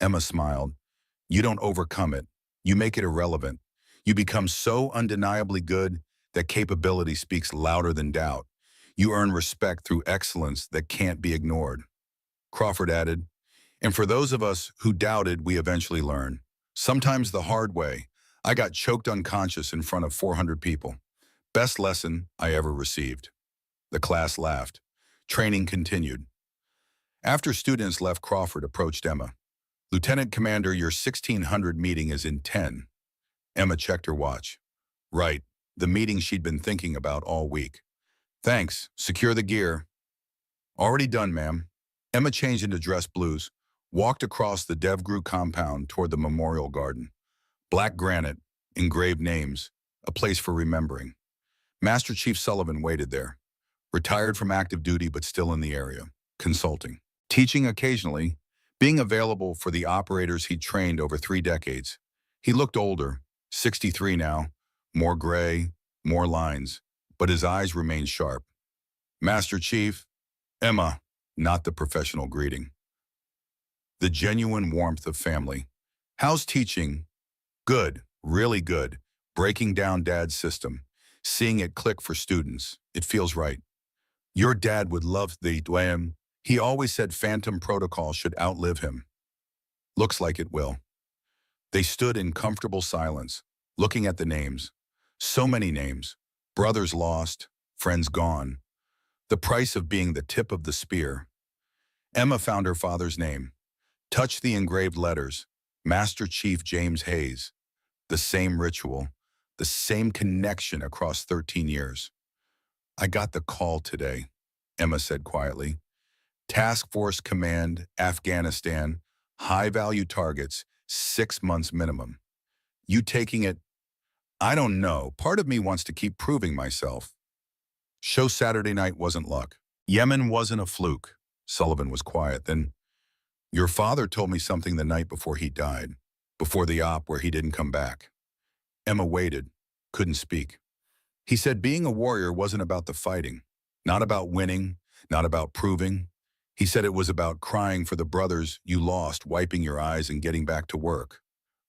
Emma smiled. "You don't overcome it. You make it irrelevant. You become so undeniably good that capability speaks louder than doubt. You earn respect through excellence that can't be ignored." Crawford added, "And for those of us who doubted, we eventually learn. Sometimes the hard way. I got choked unconscious in front of 400 people. Best lesson I ever received." The class laughed. Training continued. After students left, Crawford approached Emma. "Lieutenant Commander, your 1600 meeting is in 10. Emma checked her watch. Right, the meeting she'd been thinking about all week. "Thanks. Secure the gear." "Already done, ma'am." Emma changed into dress blues, walked across the DevGru compound toward the memorial garden. Black granite, engraved names, a place for remembering. Master Chief Sullivan waited there, retired from active duty but still in the area, consulting, teaching occasionally, being available for the operators he'd trained over 3 decades. He looked older, 63 now, more gray, more lines, but his eyes remained sharp. "Master Chief," Emma, not the professional greeting. The genuine warmth of family. "How's teaching?" "Good, really good. Breaking down Dad's system. Seeing it click for students. It feels right. Your dad would love the DWAM. He always said Phantom protocol should outlive him. Looks like it will." They stood in comfortable silence, looking at the names. So many names. Brothers lost, friends gone. The price of being the tip of the spear. Emma found her father's name. Touched the engraved letters. Master Chief James Hayes. The same ritual. The same connection across 13 years. "I got the call today," Emma said quietly. "Task Force Command, Afghanistan, high-value targets, 6 months minimum. You taking it?" "I don't know. Part of me wants to keep proving myself." Show Saturday night wasn't luck. Yemen wasn't a fluke. Sullivan was quiet. Then, "Your father told me something the night before he died, before the op where he didn't come back." Emma waited, couldn't speak. "He said being a warrior wasn't about the fighting, not about winning, not about proving. He said it was about crying for the brothers you lost, wiping your eyes and getting back to work.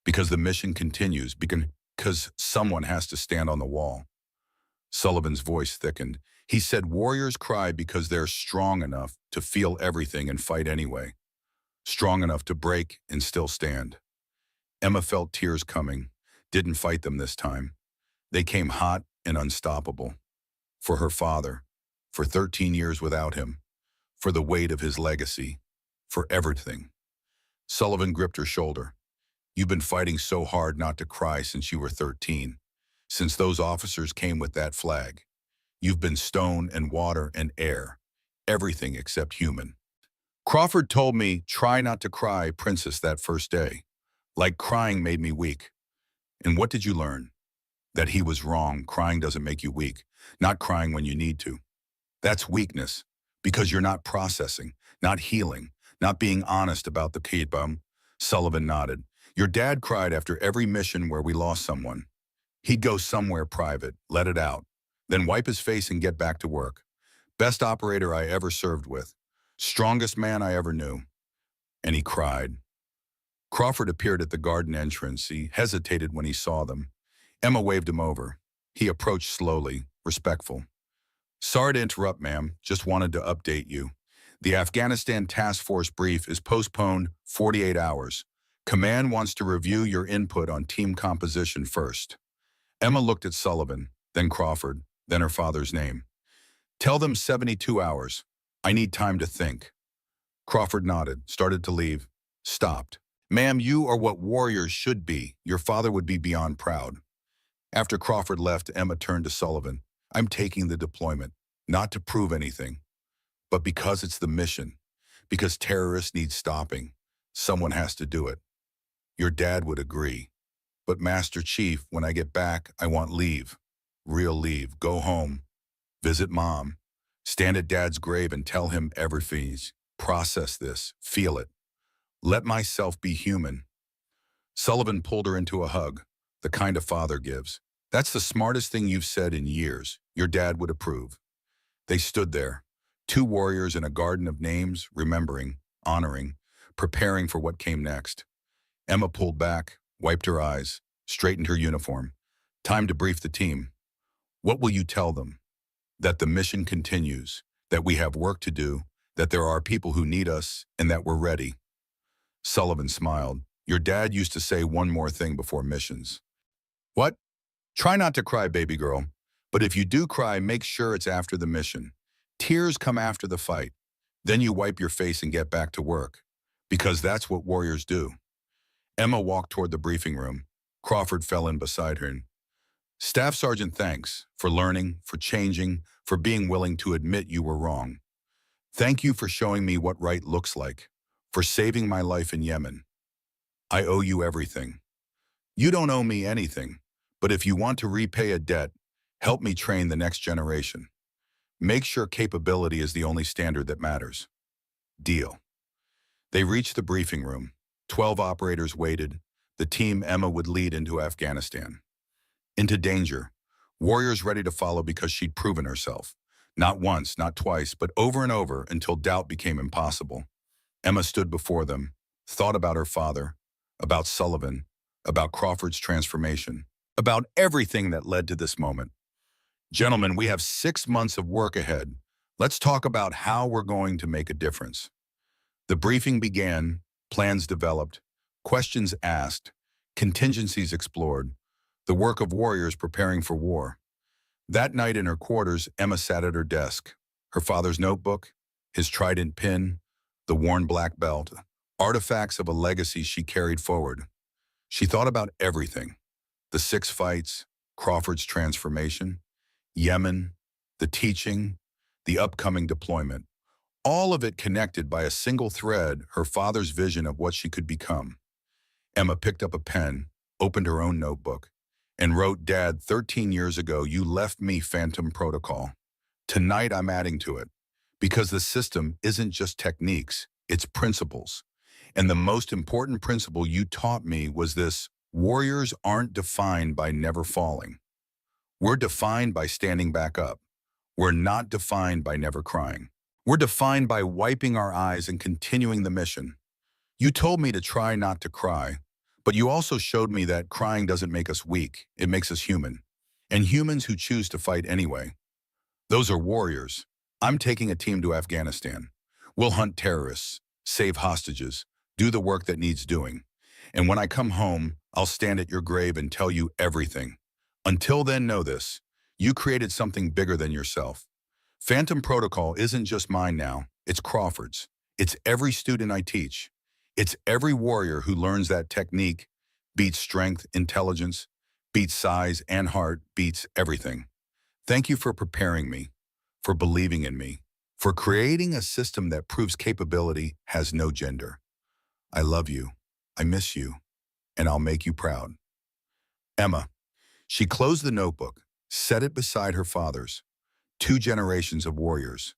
Because the mission continues, because someone has to stand on the wall." Sullivan's voice thickened. He said warriors cry because they're strong enough to feel everything and fight anyway. Strong enough to break and still stand. Emma felt tears coming, didn't fight them this time. They came hot and unstoppable. For her father, for 13 years without him, for the weight of his legacy, for everything. Sullivan gripped her shoulder. "You've been fighting so hard not to cry since you were 13. Since those officers came with that flag. You've been stone and water and air. Everything except human." Crawford told me, try not to cry, princess, that first day. Like crying made me weak. And what did you learn? That he was wrong. Crying doesn't make you weak. Not crying when you need to. That's weakness. Because you're not processing, not healing, not being honest about the kid bum. Sullivan nodded. Your dad cried after every mission where we lost someone. He'd go somewhere private, let it out, then wipe his face and get back to work. Best operator I ever served with. Strongest man I ever knew. And he cried. Crawford appeared at the garden entrance. He hesitated when he saw them. Emma waved him over. He approached slowly, respectful. Sorry to interrupt, ma'am. Just wanted to update you. The Afghanistan Task Force brief is postponed 48 hours. Command wants to review your input on team composition first. Emma looked at Sullivan, then Crawford, then her father's name. Tell them 72 hours. I need time to think. Crawford nodded, started to leave, stopped. Ma'am, you are what warriors should be. Your father would be beyond proud. After Crawford left, Emma turned to Sullivan. I'm taking the deployment, not to prove anything, but because it's the mission, because terrorists need stopping. Someone has to do it. Your dad would agree. But Master Chief, when I get back, I want leave. Real leave. Go home. Visit Mom. Stand at Dad's grave and tell him everything. Process this. Feel it. Let myself be human. Sullivan pulled her into a hug, the kind a father gives. That's the smartest thing you've said in years. Your dad would approve. They stood there, two warriors in a garden of names, remembering, honoring, preparing for what came next. Emma pulled back, wiped her eyes, straightened her uniform. Time to brief the team. What will you tell them? That the mission continues, that we have work to do, that there are people who need us, and that we're ready. Sullivan smiled. Your dad used to say one more thing before missions. What? Try not to cry, baby girl. But if you do cry, make sure it's after the mission. Tears come after the fight. Then you wipe your face and get back to work. Because that's what warriors do. Emma walked toward the briefing room. Crawford fell in beside her. Staff Sergeant, thanks for learning, for changing, for being willing to admit you were wrong. Thank you for showing me what right looks like, for saving my life in Yemen. I owe you everything. You don't owe me anything, but if you want to repay a debt, help me train the next generation. Make sure capability is the only standard that matters. Deal. They reached the briefing room. 12 operators waited, the team Emma would lead into Afghanistan. Into danger, warriors ready to follow because she'd proven herself. Not once, not twice, but over and over until doubt became impossible. Emma stood before them, thought about her father, about Sullivan, about Crawford's transformation, about everything that led to this moment. Gentlemen, we have 6 months of work ahead. Let's talk about how we're going to make a difference. The briefing began, plans developed, questions asked, contingencies explored, the work of warriors preparing for war. That night in her quarters, Emma sat at her desk, her father's notebook, his trident pin, the worn black belt, artifacts of a legacy she carried forward. She thought about everything, the 6 fights, Crawford's transformation, Yemen, the teaching, the upcoming deployment. All of it connected by a single thread, her father's vision of what she could become. Emma picked up a pen, opened her own notebook, and wrote, Dad, 13 years ago, you left me Phantom Protocol. Tonight, I'm adding to it, because the system isn't just techniques, it's principles. And the most important principle you taught me was this: warriors aren't defined by never falling. We're defined by standing back up. We're not defined by never crying. We're defined by wiping our eyes and continuing the mission. You told me to try not to cry, but you also showed me that crying doesn't make us weak, it makes us human. And humans who choose to fight anyway. Those are warriors. I'm taking a team to Afghanistan. We'll hunt terrorists, save hostages, do the work that needs doing. And when I come home, I'll stand at your grave and tell you everything. Until then, know this: you created something bigger than yourself. Phantom Protocol isn't just mine now, it's Crawford's. It's every student I teach. It's every warrior who learns that technique beats strength, intelligence, beats size and heart, beats everything. Thank you for preparing me, for believing in me, for creating a system that proves capability has no gender. I love you, I miss you, and I'll make you proud. Emma. She closed the notebook, set it beside her father's. 2 generations of warriors,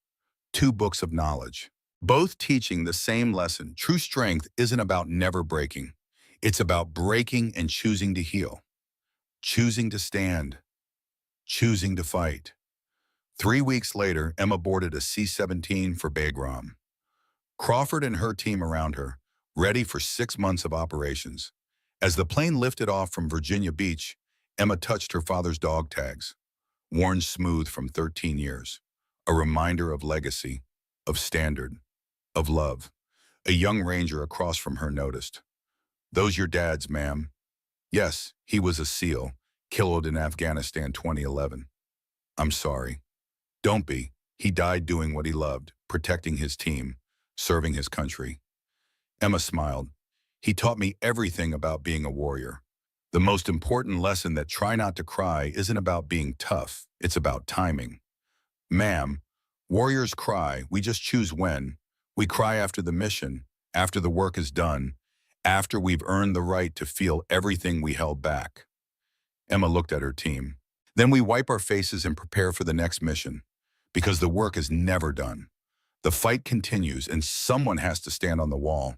2 books of knowledge, both teaching the same lesson. True strength isn't about never breaking. It's about breaking and choosing to heal, choosing to stand, choosing to fight. 3 weeks later, Emma boarded a C-17 for Bagram. Crawford and her team around her, ready for 6 months of operations. As the plane lifted off from Virginia Beach, Emma touched her father's dog tags, worn smooth from 13 years. A reminder of legacy, of standard, of love. A young ranger across from her noticed. "Those your dad's, ma'am." "Yes, he was a SEAL, killed in Afghanistan 2011. "I'm sorry." "Don't be. He died doing what he loved, protecting his team, serving his country." Emma smiled. "He taught me everything about being a warrior. The most important lesson that try not to cry isn't about being tough, it's about timing. Ma'am, warriors cry, we just choose when. We cry after the mission, after the work is done, after we've earned the right to feel everything we held back." Emma looked at her team. "Then we wipe our faces and prepare for the next mission, because the work is never done. The fight continues and someone has to stand on the wall."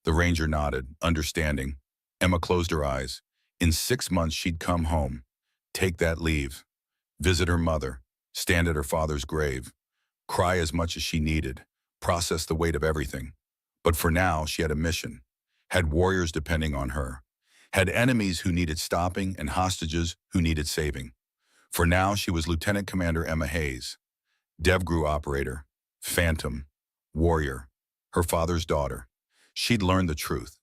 The ranger nodded, understanding. Emma closed her eyes. In 6 months, she'd come home, take that leave, visit her mother, stand at her father's grave, cry as much as she needed, process the weight of everything. But for now, she had a mission, had warriors depending on her, had enemies who needed stopping and hostages who needed saving. For now, she was Lieutenant Commander Emma Hayes, DevGru operator, phantom, warrior, her father's daughter. She'd learned the truth.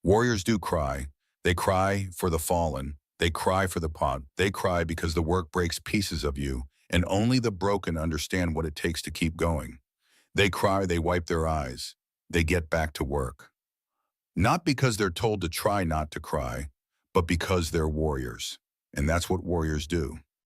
Warriors do cry. They cry for the fallen. They cry for the pod. They cry because the work breaks pieces of you, and only the broken understand what it takes to keep going. They cry, they wipe their eyes. They get back to work. Not because they're told to try not to cry, but because they're warriors. And that's what warriors do.